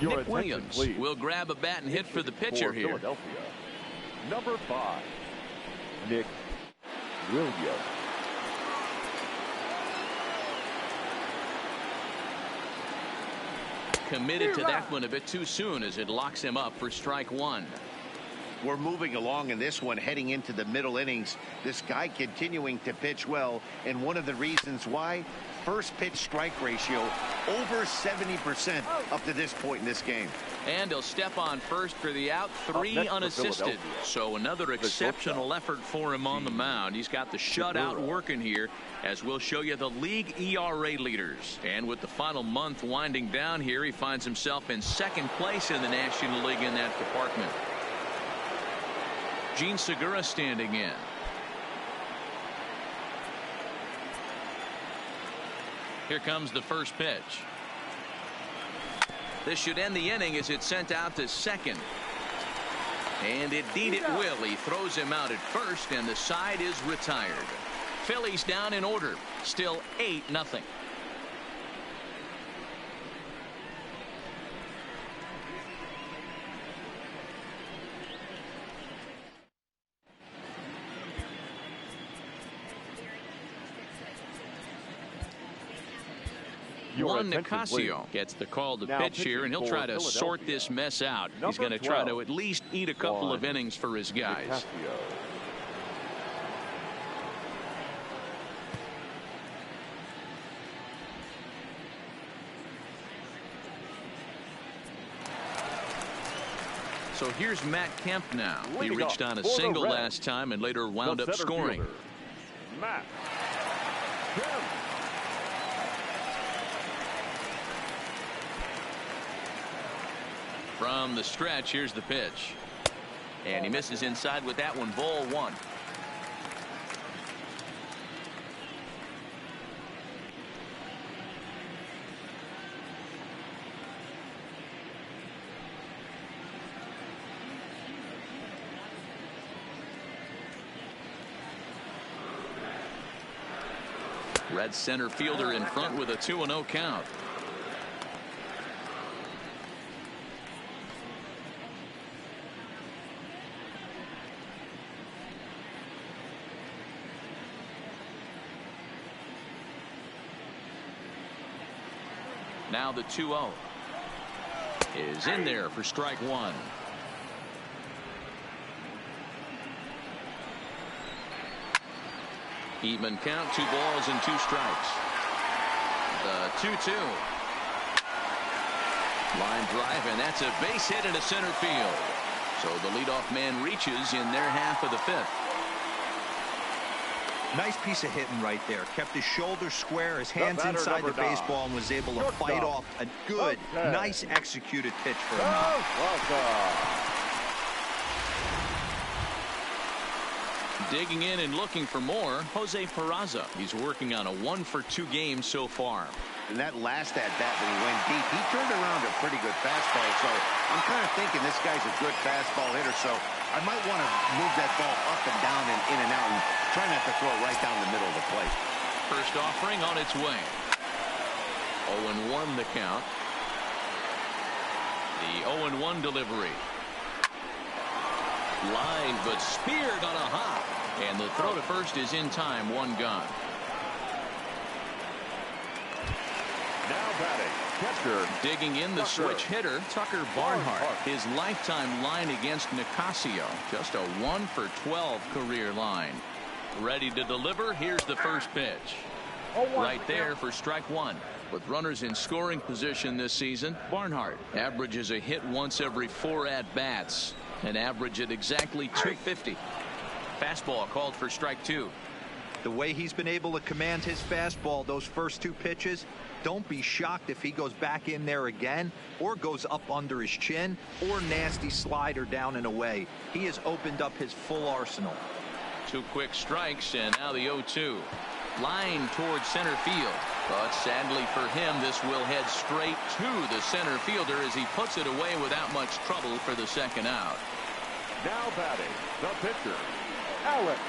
[SPEAKER 2] Nick Williams will grab a bat and hit for the pitcher here.
[SPEAKER 8] Number 5, Nick Williams.
[SPEAKER 2] Committed to that one a bit too soon as it locks him up for strike 1.
[SPEAKER 3] We're moving along in this one, heading into the middle innings. This guy continuing to pitch well, and one of the reasons why, first pitch strike ratio over 70% up to this point in this game.
[SPEAKER 2] And he'll step on first for the out. 3 unassisted. So another exceptional effort for him on the mound. He's got the shutout working here, as we'll show you the league ERA leaders. And with the final month winding down here, he finds himself in 2nd place in the National League in that department. Gene Segura standing in. Here comes the first pitch. This should end the inning as it's sent out to second. And indeed it will. He throws him out at first, and the side is retired. Phillies down in order. Still 8-0. Juan Nicasio gets the call to pitch here, and he'll try to sort this mess out. He's going to try to at least eat a couple of innings for his guys. So here's Matt Kemp now. He
[SPEAKER 8] Leading
[SPEAKER 2] reached
[SPEAKER 8] off
[SPEAKER 2] on a
[SPEAKER 8] for the
[SPEAKER 2] single
[SPEAKER 8] Reds,
[SPEAKER 2] last time and later wound
[SPEAKER 8] the
[SPEAKER 2] up
[SPEAKER 8] center
[SPEAKER 2] scoring.
[SPEAKER 8] fielder, Matt Kemp.
[SPEAKER 2] From the stretch, here's the pitch. And he misses inside with that one. Ball one. Red center fielder in front with a 2-0 count. Now the 2-0 is in there for strike one. Even count, 2 balls and 2 strikes. The 2-2. Line drive, and that's a base hit into center field. So the leadoff man reaches in their half of the 5th.
[SPEAKER 4] Nice piece of hitting right there. Kept his shoulders square, his hands inside the
[SPEAKER 8] 9.
[SPEAKER 4] baseball, and was able to fight off a good, nice executed pitch for him.
[SPEAKER 2] Digging in and looking for more, Jose Peraza. He's working on a 1-for-2 game so far.
[SPEAKER 3] And that last at bat when he went deep, he turned around a pretty good fastball. So I'm kind of thinking this guy's a good fastball hitter. So I might want to move that ball up and down and in and out and try not to throw it right down the middle of the plate.
[SPEAKER 2] First offering on its way. 0-1 the count. The 0-1 delivery. Line but speared on a hop. And the throw to first is in time. 1 gone.
[SPEAKER 8] Now batting, catcher.
[SPEAKER 2] Digging in the switch hitter, Tucker Barnhart. His lifetime line against Nicasio. Just a 1-for-12 career line. Ready to deliver. Here's the first pitch. Right there for strike one. With runners in scoring position this season, Barnhart averages a hit once every 4 at-bats. An average at exactly 250. Fastball called for strike 2.
[SPEAKER 4] The way he's been able to command his fastball those first 2 pitches, don't be shocked if he goes back in there again or goes up under his chin or nasty slider down and away. He has opened up his full arsenal.
[SPEAKER 2] 2 quick strikes, and now the 0-2. Line towards center field. But sadly for him, this will head straight to the center fielder as he puts it away without much trouble for the second out.
[SPEAKER 8] Now batting, the pitcher, Alex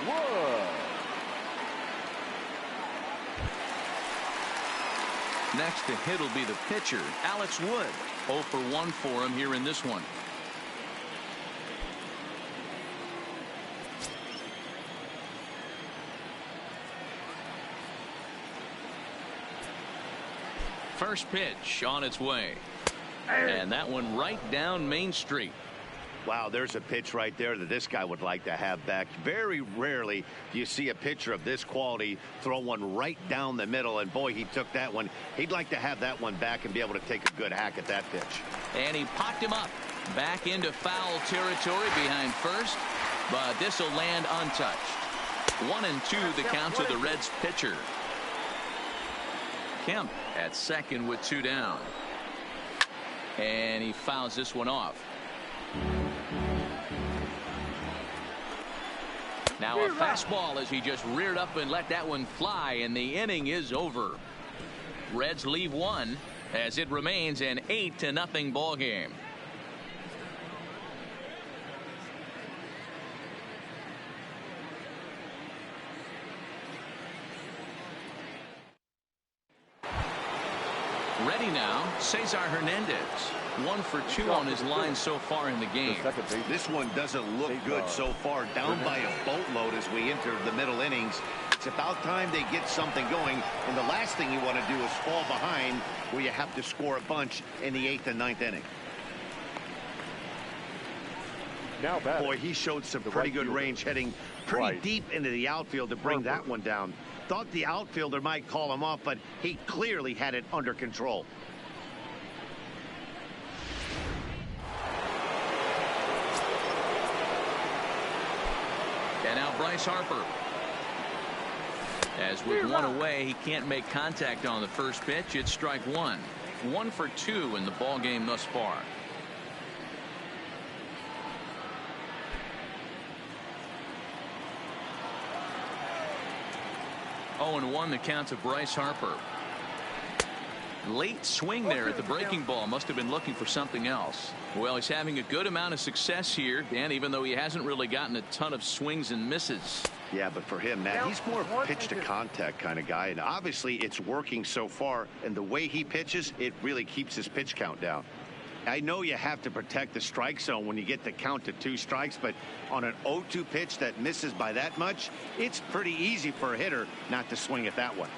[SPEAKER 8] Wood.
[SPEAKER 2] Next to hit will be the pitcher, Alex Wood. 0 for 1 for him here in this one. First pitch on its way. And that one right down Main Street.
[SPEAKER 3] Wow, there's a pitch right there that this guy would like to have back. Very rarely do you see a pitcher of this quality throw one right down the middle, and boy, he took that one. He'd like to have that one back and be able to take a good hack at that pitch.
[SPEAKER 2] And he popped him up back into foul territory behind first, but this will land untouched. 1-2 the count to the Reds pitcher. Kemp at second with 2 down. And he fouls this one off. Now a fastball as he just reared up and let that one fly, and the inning is over. Reds leave 1 as it remains an 8-0 ball game. Ready now, Cesar Hernandez. 1 for 2 on his line so far in the game.
[SPEAKER 3] This one doesn't look good so far. Down by a boatload as we enter the middle innings. It's about time they get something going. And the last thing you want to do is fall behind where you have to score a bunch in the 8th and 9th inning.
[SPEAKER 8] Now
[SPEAKER 3] boy, he showed some pretty good range heading pretty deep into the outfield to bring that one down. Thought the outfielder might call him off, but he clearly had it under control.
[SPEAKER 2] Bryce Harper. As with one away, he can't make contact on the first pitch. It's strike one. 1 for 2 in the ball game thus far. Oh, and 1 the count to Bryce Harper. Late swing there at the breaking ball. Must have been looking for something else. Well, he's having a good amount of success here, Dan, even though he hasn't really gotten a ton of swings and misses.
[SPEAKER 3] Yeah, but for him, Matt, he's more of a pitch to contact kind of guy, and obviously it's working so far, and the way he pitches, it really keeps his pitch count down. I know you have to protect the strike zone when you get the count to 2 strikes, but on an 0-2 pitch that misses by that much, it's pretty easy for a hitter not to swing at that one.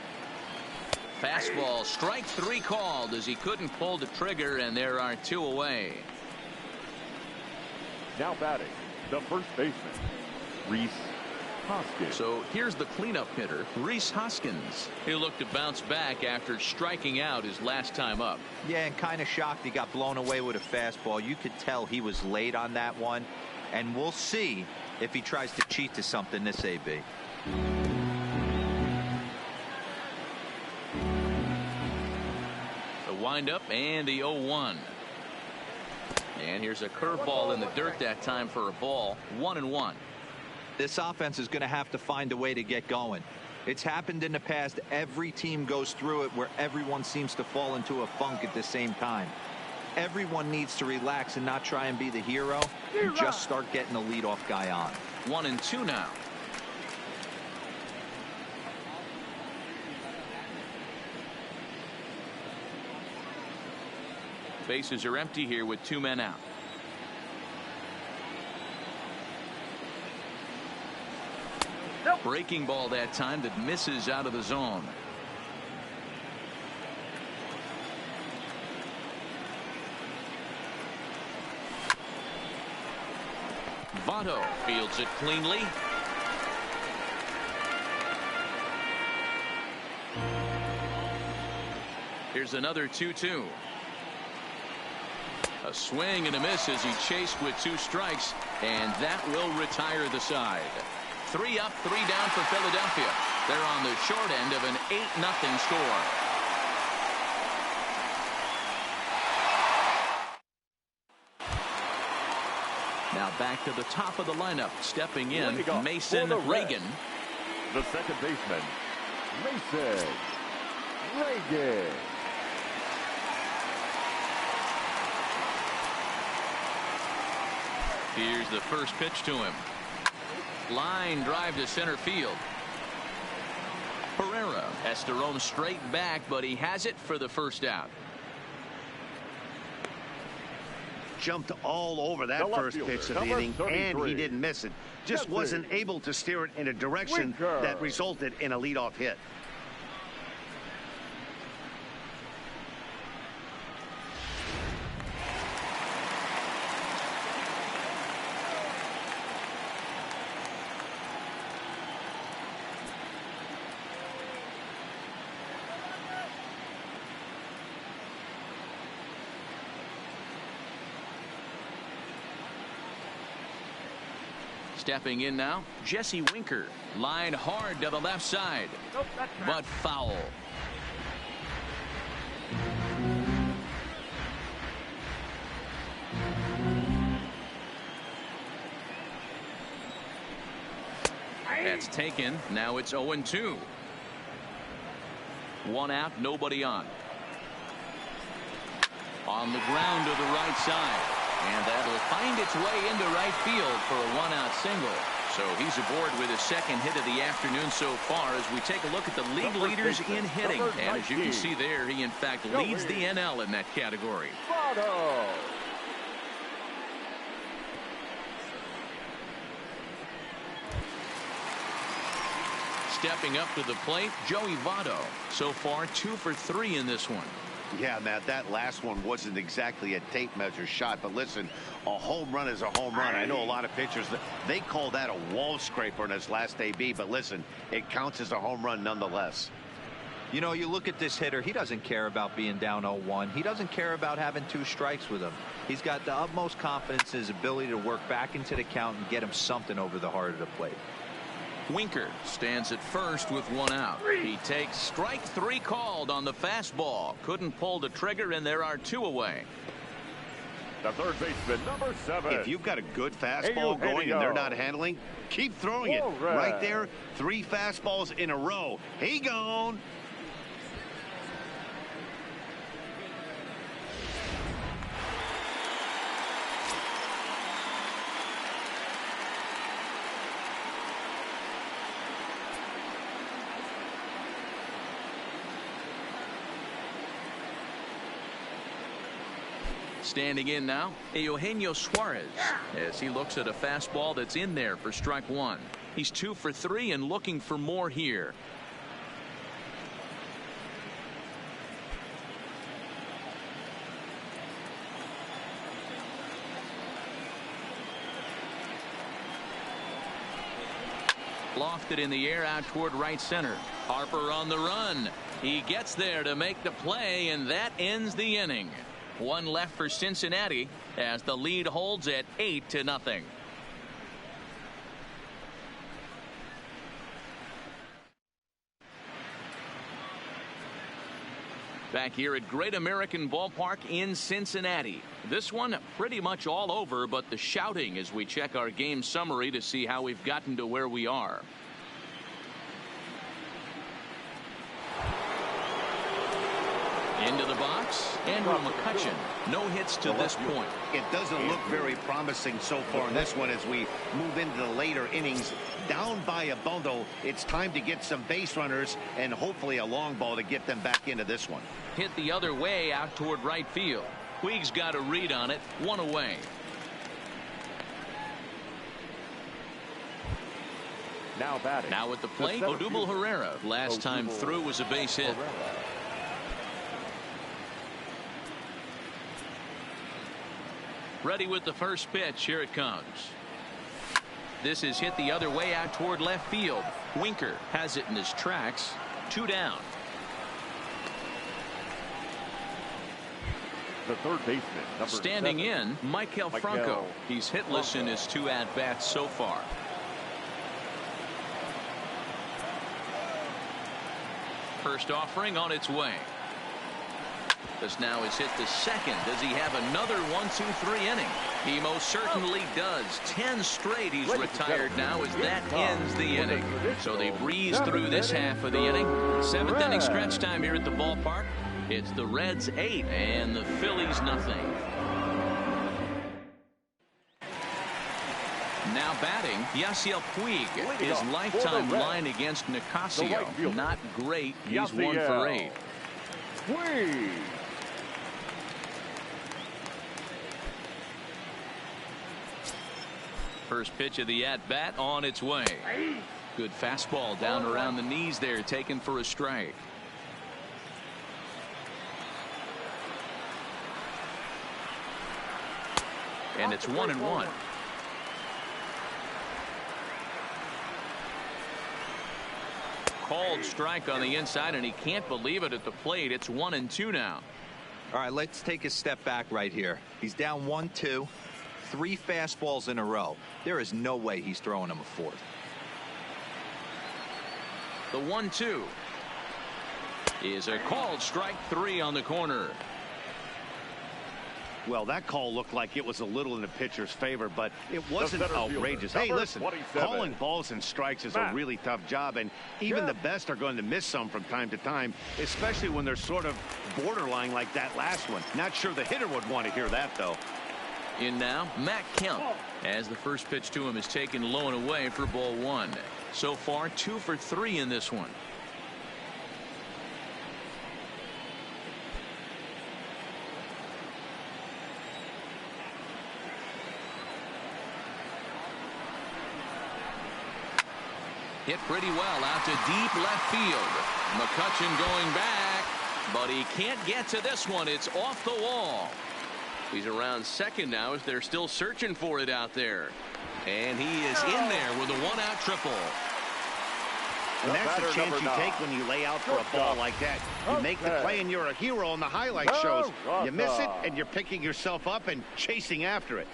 [SPEAKER 2] Fastball, strike 3 called as he couldn't pull the trigger, and there are 2 away.
[SPEAKER 8] Now batting, the first baseman, Rhys Hoskins.
[SPEAKER 2] So here's the cleanup hitter, Rhys Hoskins. He'll look to bounce back after striking out his last time up.
[SPEAKER 4] Yeah, and kind of shocked he got blown away with a fastball. You could tell he was late on that one, and we'll see if he tries to cheat to something this AB.
[SPEAKER 2] The windup and the 0-1. And here's a curveball in the dirt that time for a ball. 1-1.
[SPEAKER 4] This offense is going to have to find a way to get going. It's happened in the past. Every team goes through it where everyone seems to fall into a funk at the same time. Everyone needs to relax and not try and be the hero and just start getting the leadoff guy on.
[SPEAKER 2] 1-2 now. Bases are empty here with 2 men out. Breaking ball that time that misses out of the zone. Votto fields it cleanly. Here's another 2-2. A swing and a miss as he chased with 2 strikes, and that will retire the side. 3 up, 3 down for Philadelphia. They're on the short end of an 8-0 score. Now back to the top of the lineup. Stepping in, Mason Reagan.
[SPEAKER 8] The second baseman, Mason Reagan.
[SPEAKER 2] Here's the first pitch to him. Line drive to center field. Pereira has to roam straight back, but he has it for the first out.
[SPEAKER 3] Jumped all over that first pitch of the inning, and he didn't miss it. Just wasn't able to steer it in a direction that resulted in a leadoff hit.
[SPEAKER 2] Stepping in now, Jesse Winker. Line hard to the left side, but foul. That's taken. Now it's 0-2. 1 out, nobody on. On the ground to the right side. And that'll find its way into right field for a 1-out single. So he's aboard with his second hit of the afternoon so far as we take a look at the league leaders in hitting. And as you can see there, he in fact leads the NL in that category. Stepping up to the plate, Joey Votto. So far 2 for 3 in this one.
[SPEAKER 3] Yeah, Matt, that last one wasn't exactly a tape measure shot, but listen, a home run is a home run. I know a lot of pitchers, they call that a wall scraper in his last AB, but listen, it counts as a home run nonetheless.
[SPEAKER 4] You know, you look at this hitter, he doesn't care about being down 0-1. He doesn't care about having 2 strikes with him. He's got the utmost confidence in his ability to work back into the count and get him something over the heart of the plate.
[SPEAKER 2] Winker stands at first with one out. He takes strike 3 called on the fastball. Couldn't pull the trigger, and there are 2 away.
[SPEAKER 8] The third baseman, number 7.
[SPEAKER 3] If you've got a good fastball going and they're not handling, keep throwing it. Right there, 3 fastballs in a row. He gone.
[SPEAKER 2] Standing in now, Eugenio Suarez, as he looks at a fastball that's in there for strike 1. He's 2 for 3 and looking for more here. Lofted in the air out toward right center. Harper on the run. He gets there to make the play, and that ends the inning. 1 left for Cincinnati as the lead holds at 8-0. Back here at Great American Ballpark in Cincinnati. This one pretty much all over, but the shouting as we check our game summary to see how we've gotten to where we are. Into the box, Andrew McCutchen. No hits to this point.
[SPEAKER 3] It doesn't look very promising so far in this one as we move into the later innings. Down by a bundle, it's time to get some base runners and hopefully a long ball to get them back into this one.
[SPEAKER 2] Hit the other way out toward right field. Puig's got a read on it. 1 away.
[SPEAKER 8] Now batting.
[SPEAKER 2] Now at the plate, Odubel Herrera. Last time through was a base hit. Ready with the first pitch. Here it comes. This is hit the other way out toward left field. Winker has it in his tracks. 2 down.
[SPEAKER 8] The third baseman, number
[SPEAKER 2] Standing
[SPEAKER 8] 7.
[SPEAKER 2] in, Michael Franco. He's hitless in his 2 at-bats so far. First offering on its way. This now is hit to second. Does he have another 1-2-3 inning? He most certainly does. 10 straight he's retired now as that ends the inning. So they breeze through this half of the inning. 7th inning stretch time here at the ballpark. It's the Reds 8 and the Phillies nothing. Now batting, Yasiel Puig. His lifetime line against Nicasio. Not great. He's 1 for 8.
[SPEAKER 8] Puig.
[SPEAKER 2] First pitch of the at-bat on its way. Good fastball down around the knees there, taken for a strike. And it's 1-1. Called strike on the inside, and he can't believe it at the plate. It's 1-2 now.
[SPEAKER 4] All right, let's take a step back right here. He's down 1-2. 3 fastballs in a row. There is no way he's throwing him a 4th.
[SPEAKER 2] The 1-2 is a called strike 3 on the corner.
[SPEAKER 3] Well, that call looked like it was a little in the pitcher's favor, but it wasn't outrageous. Hey, listen, calling balls and strikes is a really tough job, and even the best are going to miss some from time to time, especially when they're sort of borderline like that last one. Not sure the hitter would want to hear that, though.
[SPEAKER 2] In now, Matt Kemp, as the first pitch to him is taken low and away for ball 1. So far, 2 for 3 in this one. Hit pretty well out to deep left field. McCutchen going back, but he can't get to this one. It's off the wall. He's around second now as they're still searching for it out there. And he is in there with a 1-out triple.
[SPEAKER 3] And that's the chance you take when you lay out for a ball like that. You make the play and you're a hero on the highlight shows. You miss it and you're picking yourself up and chasing after it.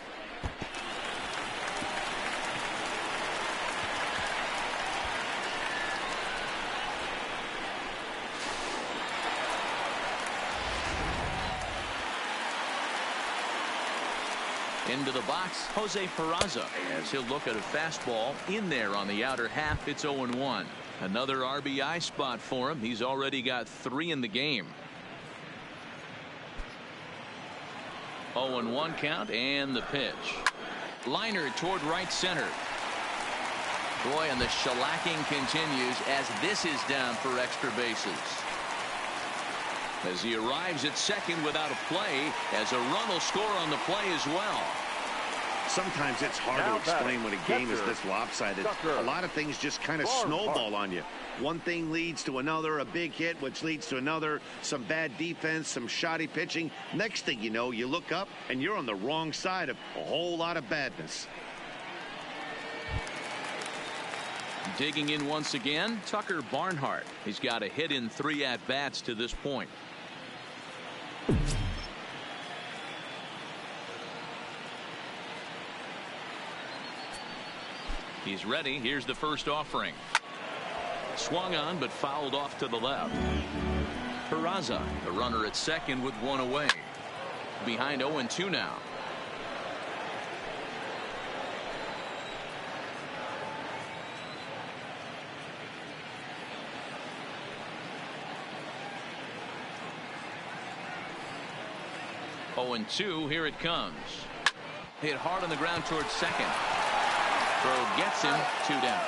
[SPEAKER 2] Into the box, Jose Peraza, as he'll look at a fastball in there on the outer half. It's 0-1. Another RBI spot for him. He's already got 3 in the game. 0-1 count, and the pitch. Liner toward right center. Boy, and the shellacking continues as this is down for extra bases. As he arrives at second without a play, as a run will score on the play as well.
[SPEAKER 3] Sometimes it's hard to explain when a game is this lopsided. A lot of things just kind of snowball on you. One thing leads to another, a big hit, which leads to another, some bad defense, some shoddy pitching. Next thing you know, you look up and you're on the wrong side of a whole lot of badness.
[SPEAKER 2] Digging in once again, Tucker Barnhart. He's got a hit in 3 at-bats to this point. He's ready. Here's the first offering. Swung on but fouled off to the left. Peraza, the runner at second with 1 away. Behind 0-2 now. And 2, here it comes. Hit hard on the ground towards second. Throw gets him, 2 down.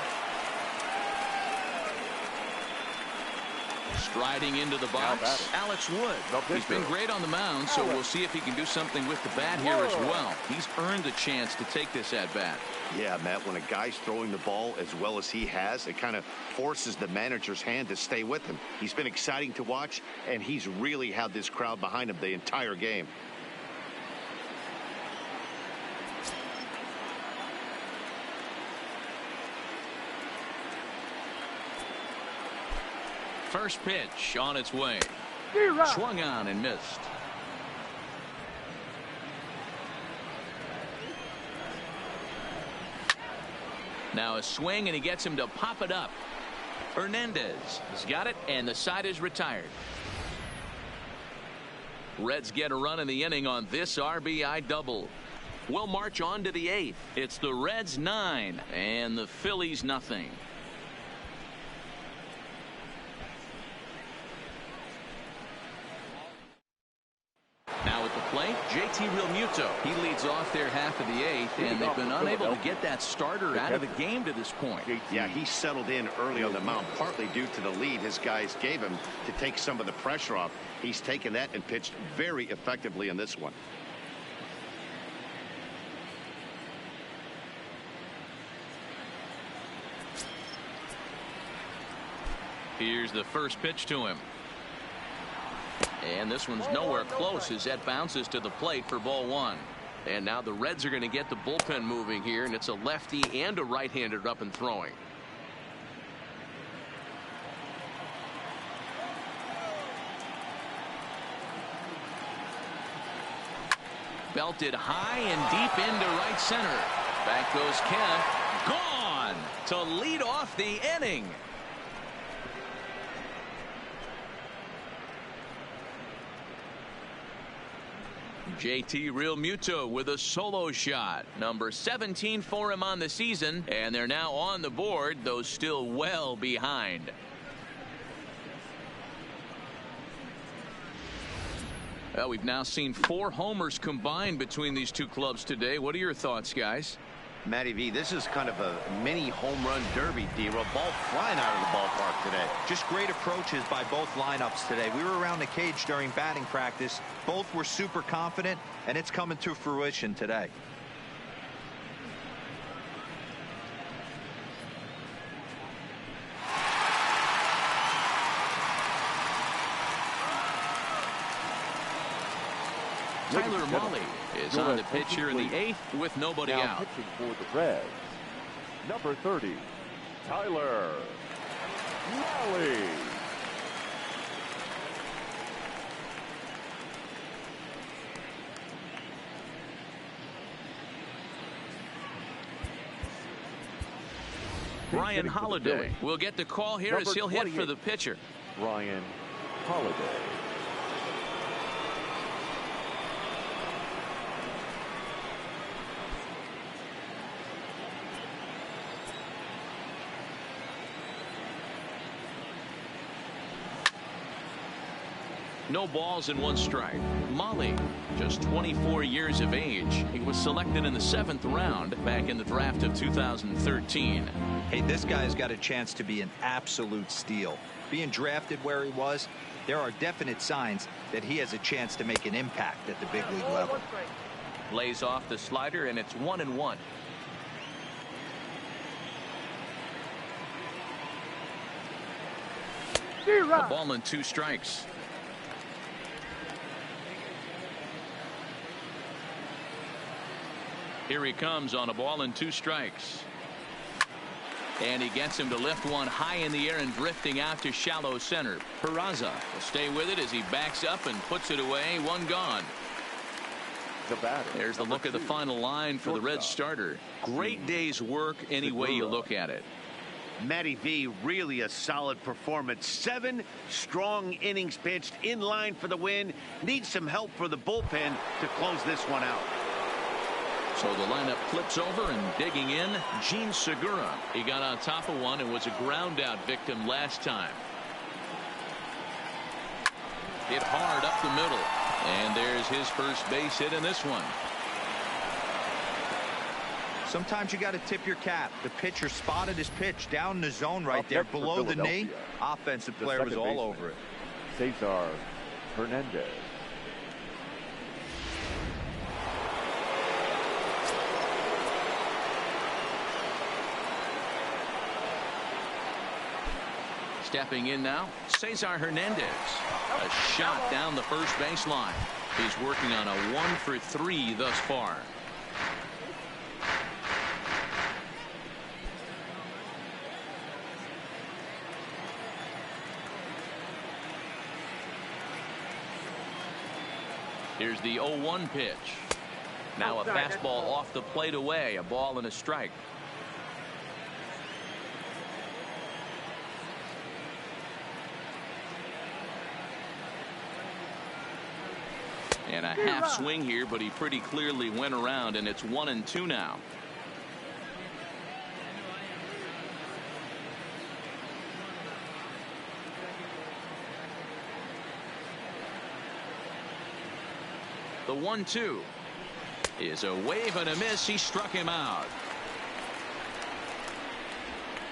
[SPEAKER 2] Striding into the box, Alex Wood. He's been great on the mound, so we'll see if he can do something with the bat here as well. He's earned the chance to take this at bat.
[SPEAKER 3] Yeah, Matt, when a guy's throwing the ball as well as he has, it kind of forces the manager's hand to stay with him. He's been exciting to watch, and he's really had this crowd behind him the entire game.
[SPEAKER 2] First pitch on its way. Swung on and missed. Now a swing, and he gets him to pop it up. Hernandez has got it, and the side is retired. Reds get a run in the inning on this RBI double. We'll march on to the 8th. It's the Reds 9 and the Phillies nothing. Now at the plate, JT Realmuto. He leads off their half of the 8th, and they've been unable to get that starter out of the game to this point.
[SPEAKER 3] Yeah, he settled in early on the mound, partly due to the lead his guys gave him to take some of the pressure off. He's taken that and pitched very effectively in this one.
[SPEAKER 2] Here's the first pitch to him. And this one's nowhere close as that bounces to the plate for ball 1. And now the Reds are going to get the bullpen moving here, and it's a lefty and a right-hander up and throwing. Belted high and deep into right center. Back goes Kemp. Gone to lead off the inning. JT Realmuto with a solo shot. Number 17 for him on the season, and they're now on the board, though still well behind. Well, we've now seen 4 homers combined between these two clubs today. What are your thoughts, guys?
[SPEAKER 3] Matty V, this is kind of a mini home run derby, D-Roll. Ball flying out of the ballpark today.
[SPEAKER 4] Just great approaches by both lineups today. We were around the cage during batting practice. Both were super confident, and it's coming to fruition today.
[SPEAKER 2] Tyler Mahle is on the pitch here in the 8th with nobody out.
[SPEAKER 8] Pitching for the Reds, number 30, Tyler Mahle.
[SPEAKER 2] Ryan Holiday will get the call here as he'll hit for the pitcher.
[SPEAKER 8] Ryan Holiday.
[SPEAKER 2] No balls and 1 strike. Molly, just 24 years of age. He was selected in the 7th round back in the draft of 2013.
[SPEAKER 4] Hey, this guy's got a chance to be an absolute steal. Being drafted where he was, there are definite signs that he has a chance to make an impact at the big league level.
[SPEAKER 5] Lays off the slider, and it's 1-1.
[SPEAKER 2] A ball and 2 strikes. Here he comes on a ball and 2 strikes. And he gets him to lift one high in the air and drifting out to shallow center. Peraza will stay with it as he backs up and puts it away. 1 gone. There's the look at the final line for the Reds starter. Great day's work any way you look at it.
[SPEAKER 3] Matty V, really a solid performance. 7 strong innings pitched, in line for the win. Needs some help for the bullpen to close this one out.
[SPEAKER 2] So the lineup flips over, and digging in, Gene Segura. He got on top of one and was a ground out victim last time. Hit hard up the middle, and there's his first base hit in this one.
[SPEAKER 4] Sometimes you got to tip your cap. The pitcher spotted his pitch down the zone right there below the knee. Offensive player was all over it.
[SPEAKER 8] Cesar Hernandez.
[SPEAKER 2] Stepping in now, Cesar Hernandez. A shot down the first baseline. He's working on a 1-for-3 thus far. Here's the 0-1 pitch. Now a fastball off the plate away. A ball and a strike. And a half swing here, but he pretty clearly went around, and it's 1-2 now. The 1-2 is a wave and a miss. He struck him out.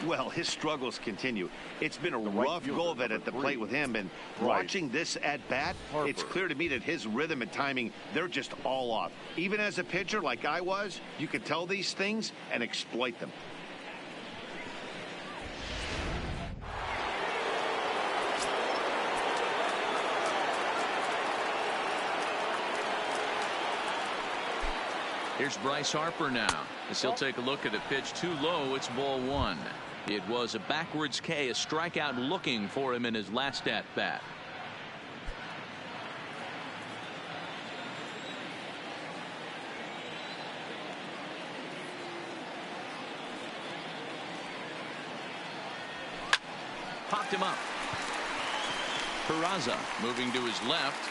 [SPEAKER 3] Well, his struggles continue. It's been a rough go of it at the plate with him, and watching this at bat, it's clear to me that his rhythm and timing, they're just all off. Even as a pitcher like I was, you could tell these things and exploit them.
[SPEAKER 2] Here's Bryce Harper now, as he'll take a look at a pitch too low. It's ball 1. It was a backwards K, a strikeout looking for him in his last at bat. Popped him up. Peraza moving to his left,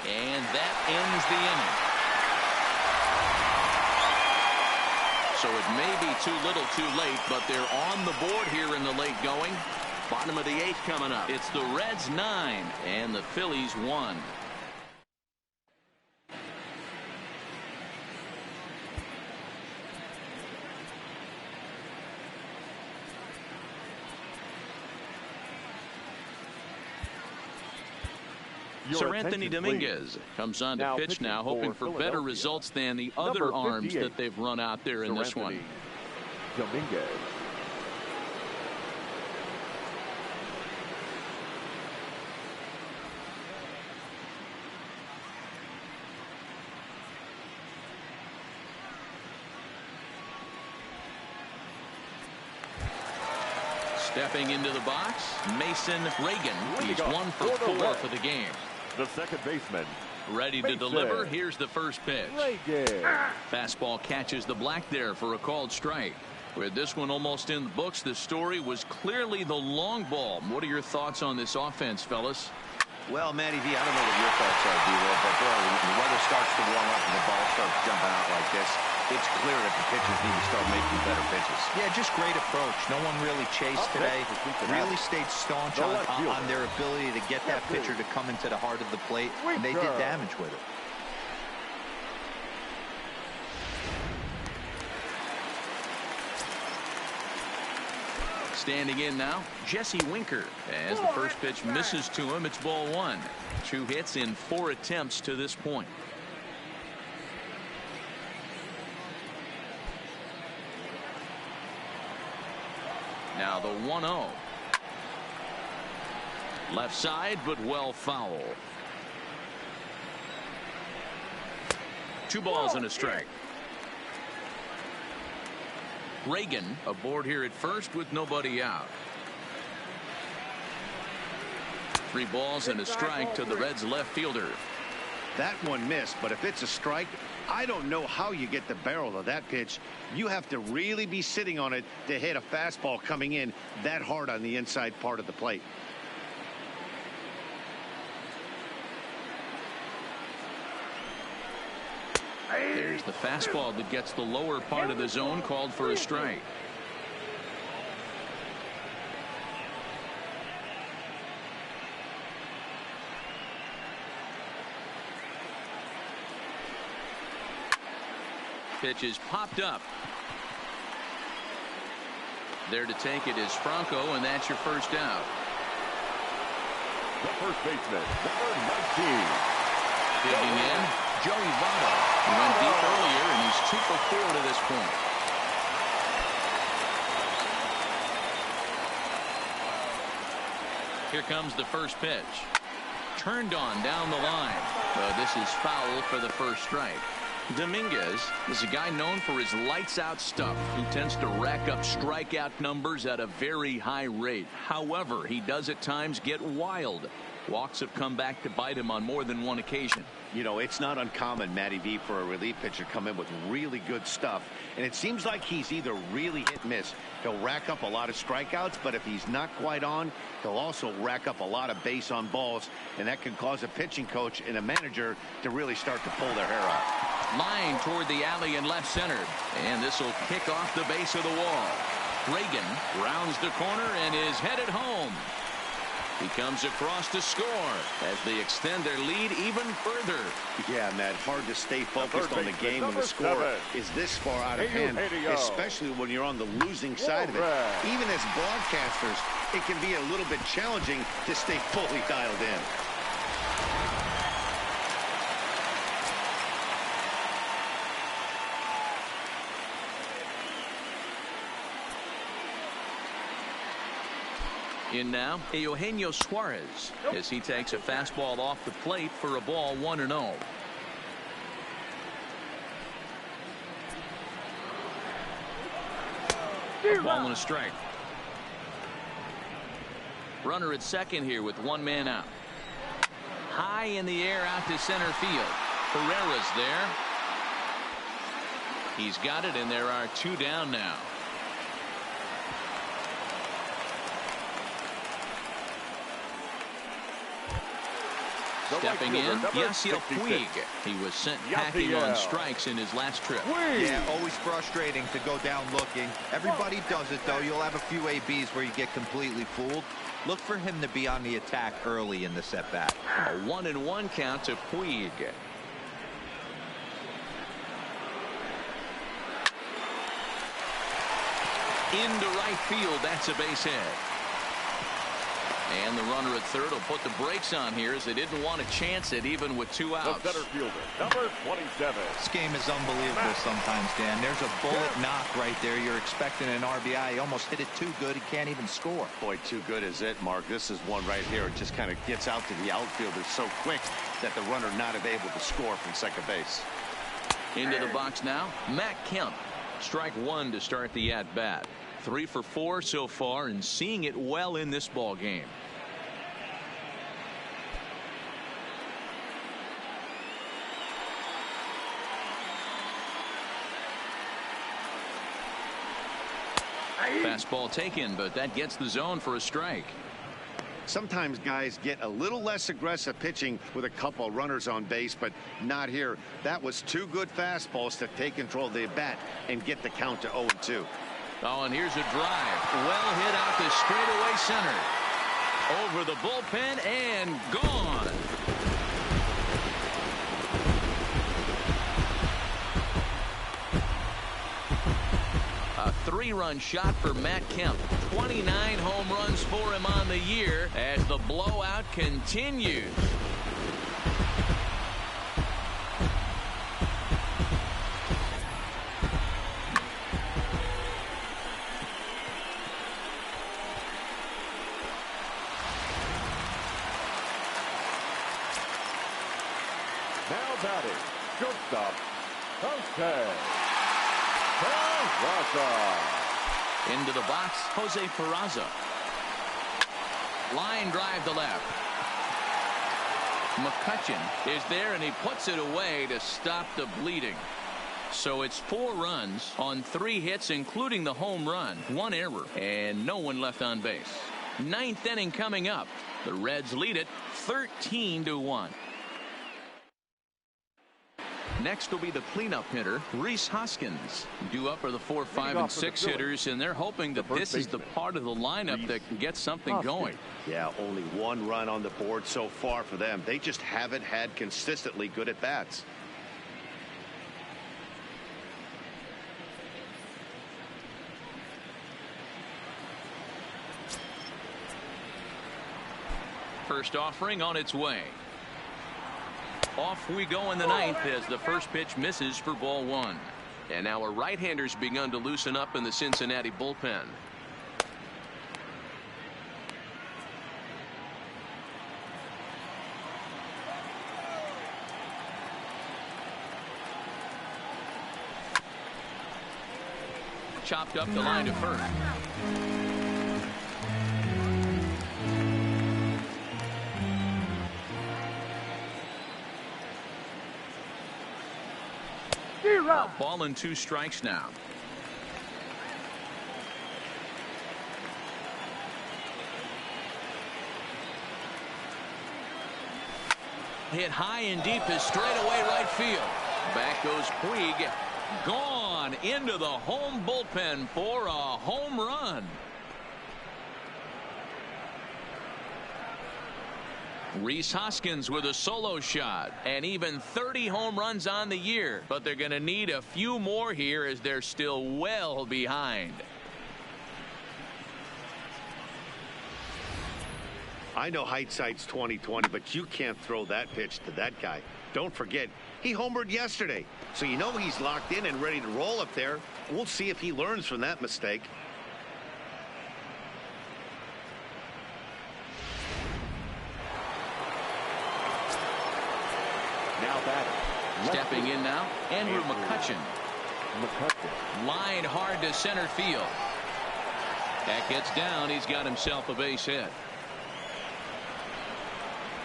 [SPEAKER 2] and that ends the inning. So it may be too little too late, but they're on the board here in the late going. Bottom of the 8th coming up. It's the Reds 9 and the Phillies 1. Sir Anthony Dominguez comes on to pitch now, hoping for better results than the other arms that they've run out there in this one.
[SPEAKER 8] Dominguez.
[SPEAKER 2] Stepping into the box, Mason Reagan. He's 1 for 4 for the game.
[SPEAKER 8] The second baseman.
[SPEAKER 2] Ready to deliver. Here's the first pitch.
[SPEAKER 8] Reagan.
[SPEAKER 2] Fastball catches the black there for a called strike. With this one almost in the books, the story was clearly the long ball. What are your thoughts on this offense, fellas?
[SPEAKER 3] Well, Matty V, I don't know what your thoughts are, D-Will, but boy, when the weather starts to warm up and the ball starts jumping out like this, It's clear that the pitchers need to start making better pitches.
[SPEAKER 4] Yeah, just great approach. No one really chased today. Really stayed staunch on their ability to get that pitcher to come into the heart of the plate, and they did damage with it.
[SPEAKER 2] Standing in now, Jesse Winker. As the first pitch misses to him, it's ball one. 2 hits in 4 attempts to this point. Now the 1-0. Left side, but well foul. 2 balls and a strike. Reagan aboard here at first with nobody out. 3 balls and a strike to the Reds left fielder.
[SPEAKER 3] That one missed, but if it's a strike, I don't know how you get the barrel of that pitch. You have to really be sitting on it to hit a fastball coming in that hard on the inside part of the plate.
[SPEAKER 2] There's the fastball that gets the lower part of the zone, called for a strike. Pitch is popped up. There to take it is Franco, and that's your first out.
[SPEAKER 8] The first baseman, number 19.
[SPEAKER 2] Digging in, Joey Votto. He went deep earlier, and he's 2 for 4 to this point. Here comes the first pitch. Turned on down the line. This is foul for the first strike. Dominguez is a guy known for his lights-out stuff. He tends to rack up strikeout numbers at a very high rate. However, he does at times get wild. Walks have come back to bite him on more than one occasion.
[SPEAKER 3] You know, it's not uncommon, Matty V, for a relief pitcher to come in with really good stuff. And it seems like he's either really hit miss. He'll rack up a lot of strikeouts, but if he's not quite on, he'll also rack up a lot of base on balls. And that can cause a pitching coach and a manager to really start to pull their hair out.
[SPEAKER 2] Line toward the alley in left center. And this will kick off the base of the wall. Reagan rounds the corner and is headed home. He comes across to score as they extend their lead even further.
[SPEAKER 3] Yeah, Matt, hard to stay focused on the game when the score is this far out of hand, especially when you're on the losing side of it. Even as broadcasters, it can be a little bit challenging to stay fully dialed in.
[SPEAKER 2] In now, Eugenio Suarez as he takes a fastball off the plate for a ball 1-0. Ball and a strike. Runner at second here with 1 man out. High in the air out to center field. Herrera's there. He's got it, and there are 2 down now. Stepping in, Yasiel Puig. He was sent packing on strikes in his last trip.
[SPEAKER 4] Yeah, always frustrating to go down looking. Everybody does it, though. You'll have a few ABs where you get completely fooled. Look for him to be on the attack early in the setback.
[SPEAKER 2] A 1-1 count to Puig. Into right field, that's a base hit. And the runner at third will put the brakes on here as they didn't want to chance it even with 2 outs.
[SPEAKER 8] The center fielder, number 27.
[SPEAKER 4] This game is unbelievable sometimes, Dan. There's a bullet knock right there. You're expecting an RBI. He almost hit it too good. He can't even score.
[SPEAKER 3] Boy, too good is it, Mark. This is one right here. It just kind of gets out to the outfielder so quick that the runner not able to score from second base.
[SPEAKER 2] Into the box now, Matt Kemp. Strike 1 to start the at-bat. 3 for 4 so far and seeing it well in this ball game. Fastball taken, but that gets the zone for a strike.
[SPEAKER 3] Sometimes guys get a little less aggressive pitching with a couple runners on base, but not here. That was two good fastballs to take control of the bat and get the count to 0-2.
[SPEAKER 2] Oh, and here's a drive. Well hit out to straightaway center. Over the bullpen and gone. A 3-run shot for Matt Kemp. 29 home runs for him on the year as the blowout continues.
[SPEAKER 8] Now batting, shortstop, Jose Peraza.
[SPEAKER 2] Into the box, Jose Peraza. Line drive to left. McCutchen is there, and he puts it away to stop the bleeding. So it's 4 runs on 3 hits, including the home run, 1 error, and no one left on base. 9th inning coming up. The Reds lead it 13-1. Next will be the cleanup hitter, Rhys Hoskins. Due up are the 4, 5, and 6 hitters, and they're hoping that this is the part of the lineup that can get something going.
[SPEAKER 3] Yeah, only 1 run on the board so far for them. They just haven't had consistently good at bats.
[SPEAKER 2] First offering on its way. Off we go in the 9th as the first pitch misses for ball 1. And now a right-hander's begun to loosen up in the Cincinnati bullpen. Chopped up the line to first. A ball and 2 strikes now. Hit high and deep to straightaway right field. Back goes Puig. Gone into the home bullpen for a home run. Rhys Hoskins with a solo shot, and even 30 home runs on the year, but they're going to need a few more here as they're still well behind.
[SPEAKER 3] I know hindsight's 20/20, but you can't throw that pitch to that guy. Don't forget, he homered yesterday, so you know he's locked in and ready to roll up there. We'll see if he learns from that mistake.
[SPEAKER 8] Now batting.
[SPEAKER 2] Stepping in now, Andrew McCutchen. Line hard to center field. That gets down. He's got himself a base hit.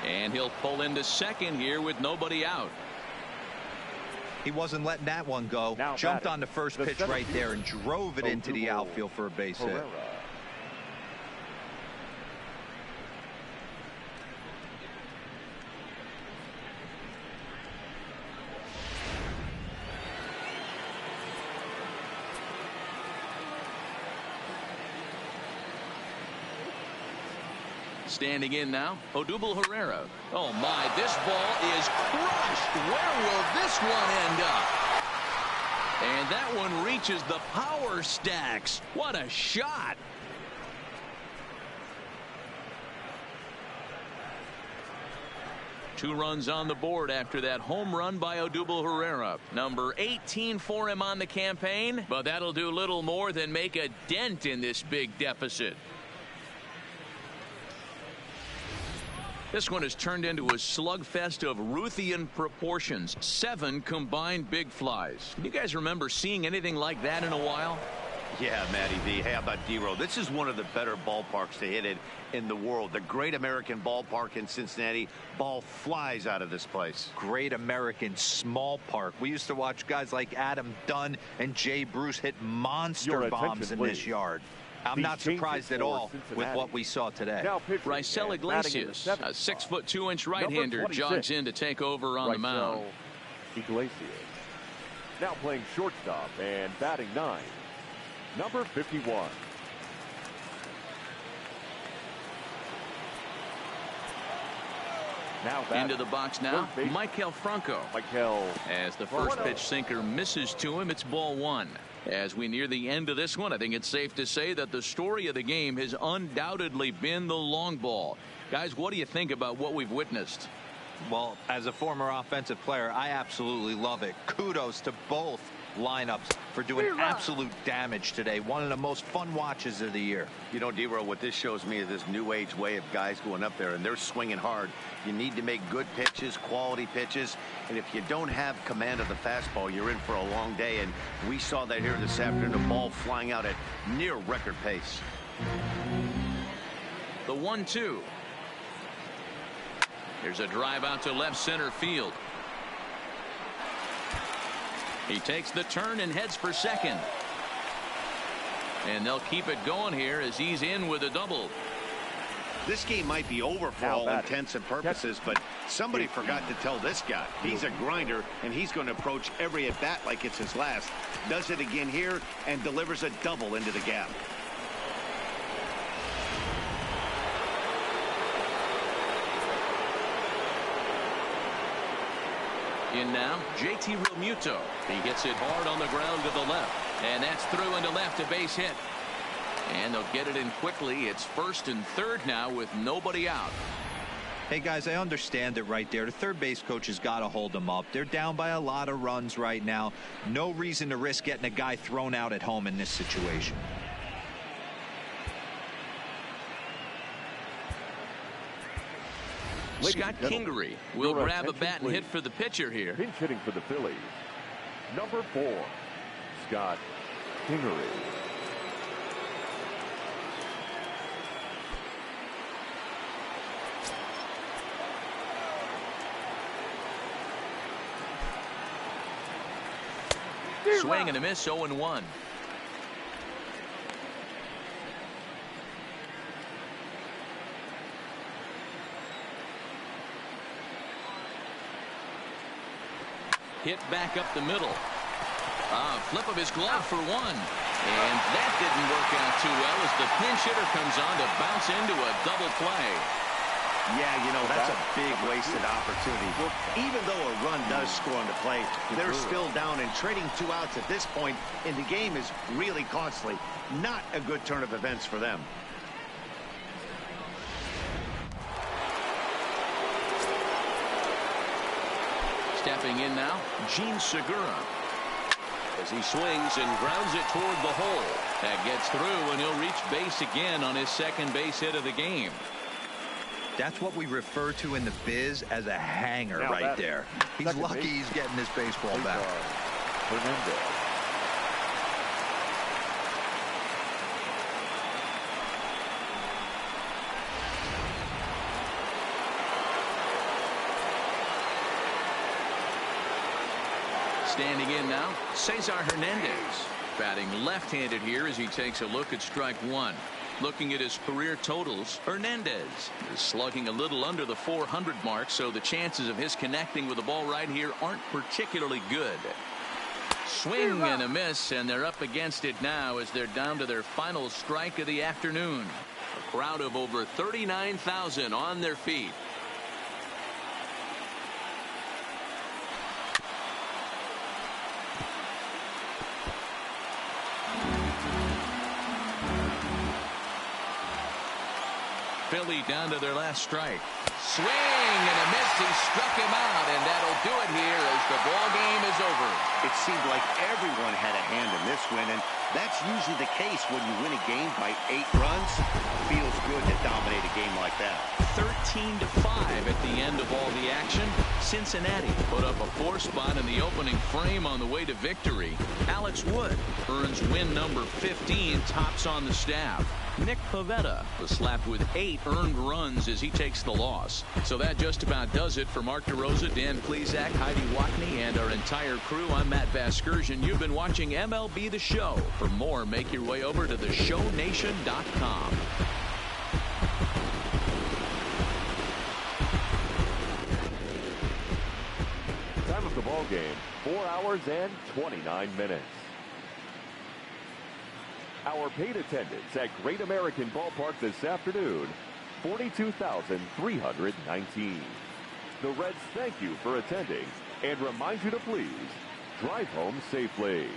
[SPEAKER 2] And he'll pull into second here with nobody out.
[SPEAKER 4] He wasn't letting that one go.
[SPEAKER 8] Now
[SPEAKER 4] jumped
[SPEAKER 8] batting,
[SPEAKER 4] on the first pitch right there and drove it into the outfield for a base hit.
[SPEAKER 2] Standing in now, Odubel Herrera. Oh my, this ball is crushed. Where will this one end up? And that one reaches the power stacks. What a shot. Two runs on the board after that home run by Odubel Herrera. Number 18 for him on the campaign, but that'll do little more than make a dent in this big deficit. This one has turned into a slugfest of Ruthian proportions. 7 combined big flies. You guys remember seeing anything like that in a while?
[SPEAKER 3] Yeah, Matty V. How about D-Row? This is one of the better ballparks to hit it in the world. The Great American Ballpark in Cincinnati. Ball flies out of this place.
[SPEAKER 4] Great American Small Park. We used to watch guys like Adam Dunn and Jay Bruce hit monster bombs in this yard. I'm not surprised at all with what we saw today.
[SPEAKER 2] Raisel Iglesias, a 6'2" right-hander, jogs in to take over on the mound.
[SPEAKER 8] Iglesias. Now playing shortstop and batting 9, number 51. Now
[SPEAKER 2] into the box now, Maikel Franco. As the first pitch sinker misses to him, it's ball 1. As we near the end of this one, I think it's safe to say that the story of the game has undoubtedly been the long ball. Guys, what do you think about what we've witnessed?
[SPEAKER 4] Well, as a former offensive player, I absolutely love it. Kudos to both lineups for doing absolute damage today. One of the most fun watches of the year.
[SPEAKER 3] You know, D-Row, what this shows me is this new age way of guys going up there and they're swinging hard. You need to make good pitches, quality pitches, and if you don't have command of the fastball, you're in for a long day, and we saw that here this afternoon, the ball flying out at near record pace.
[SPEAKER 2] The 1-2. Here's a drive out to left center field. He takes the turn and heads for second. And they'll keep it going here as he's in with a double.
[SPEAKER 3] This game might be over for all intents and purposes, but somebody forgot to tell this guy. He's a grinder, and he's going to approach every at-bat like it's his last. Does it again here and delivers a double into the gap.
[SPEAKER 2] In now, JT Realmuto. He hits it hard on the ground to the left. And that's through into left, a base hit. And they'll get it in quickly. It's first and third now with nobody out.
[SPEAKER 4] Hey, guys, I understand it right there. The third base coach has got to hold them up. They're down by a lot of runs right now. No reason to risk getting a guy thrown out at home in this situation.
[SPEAKER 2] Scott Kingery will grab a bat and hit for the pitcher here.
[SPEAKER 8] Pinch hitting for the Phillies, number 4, Scott Kingery.
[SPEAKER 2] Swing and a miss, 0-1. Hit back up the middle. Flip of his glove for 1. And that didn't work out too well as the pinch hitter comes on to bounce into a double play.
[SPEAKER 3] Yeah, you know, that's a big wasted opportunity. Even though a run does score on the play, they're still down, and trading 2 outs at this point in the game is really costly. Not a good turn of events for them.
[SPEAKER 2] Stepping in now, Gene Segura.
[SPEAKER 5] As he swings and grounds it toward the hole.
[SPEAKER 2] That gets through, and he'll reach base again on his second base hit of the game.
[SPEAKER 4] That's what we refer to in the biz as a hanger right there. He's lucky he's getting this baseball back.
[SPEAKER 8] Hernandez.
[SPEAKER 2] Standing in now, Cesar Hernandez. Batting left-handed here as he takes a look at strike 1. Looking at his career totals, Hernandez is slugging a little under the 400 mark, so the chances of his connecting with the ball right here aren't particularly good. Swing and a miss, and they're up against it now as they're down to their final strike of the afternoon. A crowd of over 39,000 on their feet. Philly down to their last strike. Swing and a miss. He struck him out, and that'll do it here as the ball game is over.
[SPEAKER 3] It seemed like everyone had a hand in this win, and that's usually the case when you win a game by 8 runs. Feels good to dominate a game like that.
[SPEAKER 2] 13-5 at the end of all the action. Cincinnati put up a 4 spot in the opening frame on the way to victory. Alex Wood earns win number 15, tops on the staff. Nick Pivetta was slapped with 8 earned runs as he takes the loss. So that just about does it for Mark DeRosa, Dan Plesac, Heidi Watney, and our entire crew. I'm Matt Vasgersian. You've been watching MLB The Show. For more, make your way over to theshownation.com.
[SPEAKER 8] Time of the ball game, 4 hours and 29 minutes. Our paid attendance at Great American Ballpark this afternoon, 42,319. The Reds thank you for attending and remind you to please drive home safely.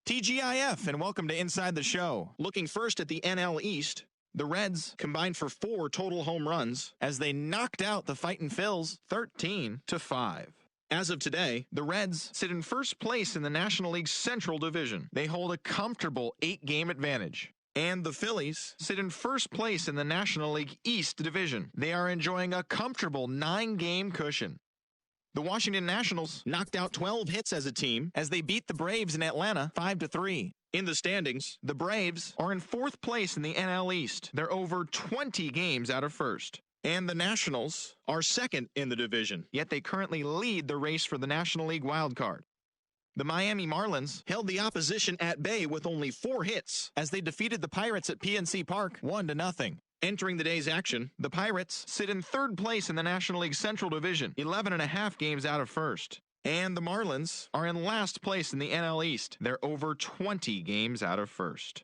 [SPEAKER 7] TGIF, and welcome to Inside the Show. Looking first at the NL East, the Reds combined for 4 total home runs as they knocked out the Fightin' Phils 13-5. As of today, the Reds sit in first place in the National League's Central Division. They hold a comfortable 8-game advantage. And the Phillies sit in first place in the National League East Division. They are enjoying a comfortable 9-game cushion. The Washington Nationals knocked out 12 hits as a team as they beat the Braves in Atlanta 5-3. In the standings, the Braves are in 4th place in the NL East. They're over 20 games out of first. And the Nationals are 2nd in the division, yet they currently lead the race for the National League wildcard. The Miami Marlins held the opposition at bay with only 4 hits as they defeated the Pirates at PNC Park 1-0. Entering the day's action, the Pirates sit in 3rd place in the National League Central Division, 11.5 games out of first. And the Marlins are in last place in the NL East. They're over 20 games out of first.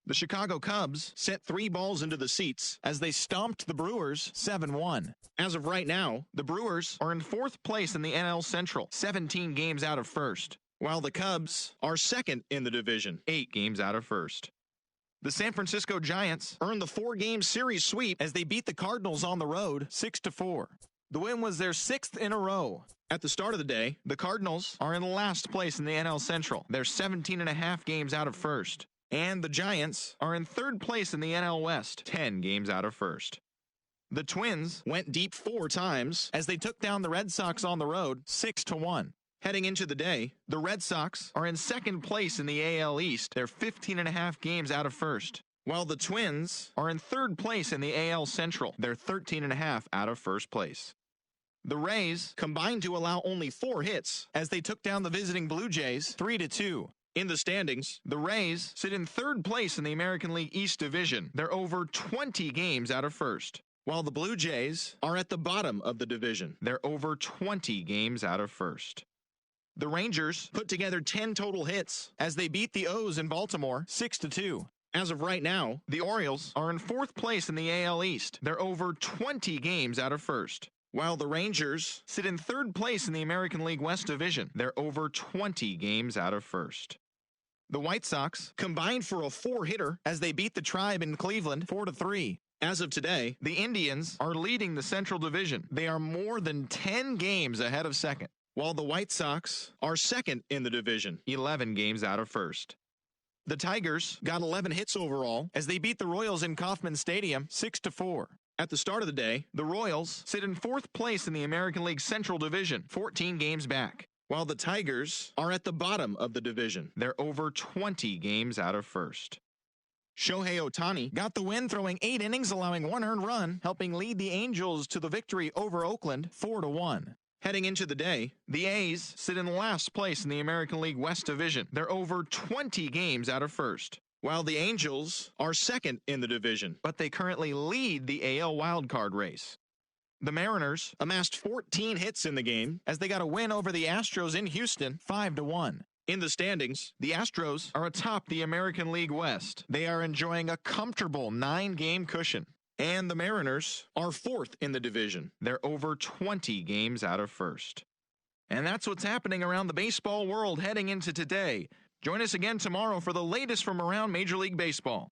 [SPEAKER 7] The Chicago Cubs sent 3 balls into the seats as they stomped the Brewers 7-1. As of right now, the Brewers are in 4th place in the NL Central, 17 games out of first, while the Cubs are 2nd in the division, 8 games out of first. The San Francisco Giants earned the 4-game series sweep as they beat the Cardinals on the road 6-4. The win was their 6th in a row. At the start of the day, the Cardinals are in last place in the NL Central. They're 17.5 games out of first. And the Giants are in 3rd place in the NL West, 10 games out of first. The Twins went deep 4 times as they took down the Red Sox on the road 6-1. Heading into the day, the Red Sox are in 2nd place in the AL East. They're 15.5 games out of first. While the Twins are in 3rd place in the AL Central. They're 13.5 out of first place. The Rays combined to allow only 4 hits as they took down the visiting Blue Jays 3-2. In the standings, the Rays sit in 3rd place in the American League East Division. They're over 20 games out of first. While the Blue Jays are at the bottom of the division. They're over 20 games out of first. The Rangers put together 10 total hits as they beat the O's in Baltimore 6-2. As of right now, the Orioles are in 4th place in the AL East. They're over 20 games out of first. While the Rangers sit in 3rd place in the American League West Division. They're over 20 games out of first. The White Sox combined for a 4-hitter as they beat the Tribe in Cleveland 4-3. As of today, the Indians are leading the Central Division. They are more than 10 games ahead of second, while the White Sox are 2nd in the division, 11 games out of first. The Tigers got 11 hits overall as they beat the Royals in Kauffman Stadium 6-4. At the start of the day, the Royals sit in 4th place in the American League Central Division, 14 games back, while the Tigers are at the bottom of the division. They're over 20 games out of first. Shohei Ohtani got the win throwing 8 innings, allowing 1 earned run, helping lead the Angels to the victory over Oakland 4-1. Heading into the day, the A's sit in last place in the American League West Division. They're over 20 games out of first, while the Angels are 2nd in the division, but they currently lead the AL wildcard race. The Mariners amassed 14 hits in the game as they got a win over the Astros in Houston 5-1. In the standings, the Astros are atop the American League West. They are enjoying a comfortable 9-game cushion. And the Mariners are 4th in the division. They're over 20 games out of first. And that's what's happening around the baseball world heading into today. Join us again tomorrow for the latest from around Major League Baseball.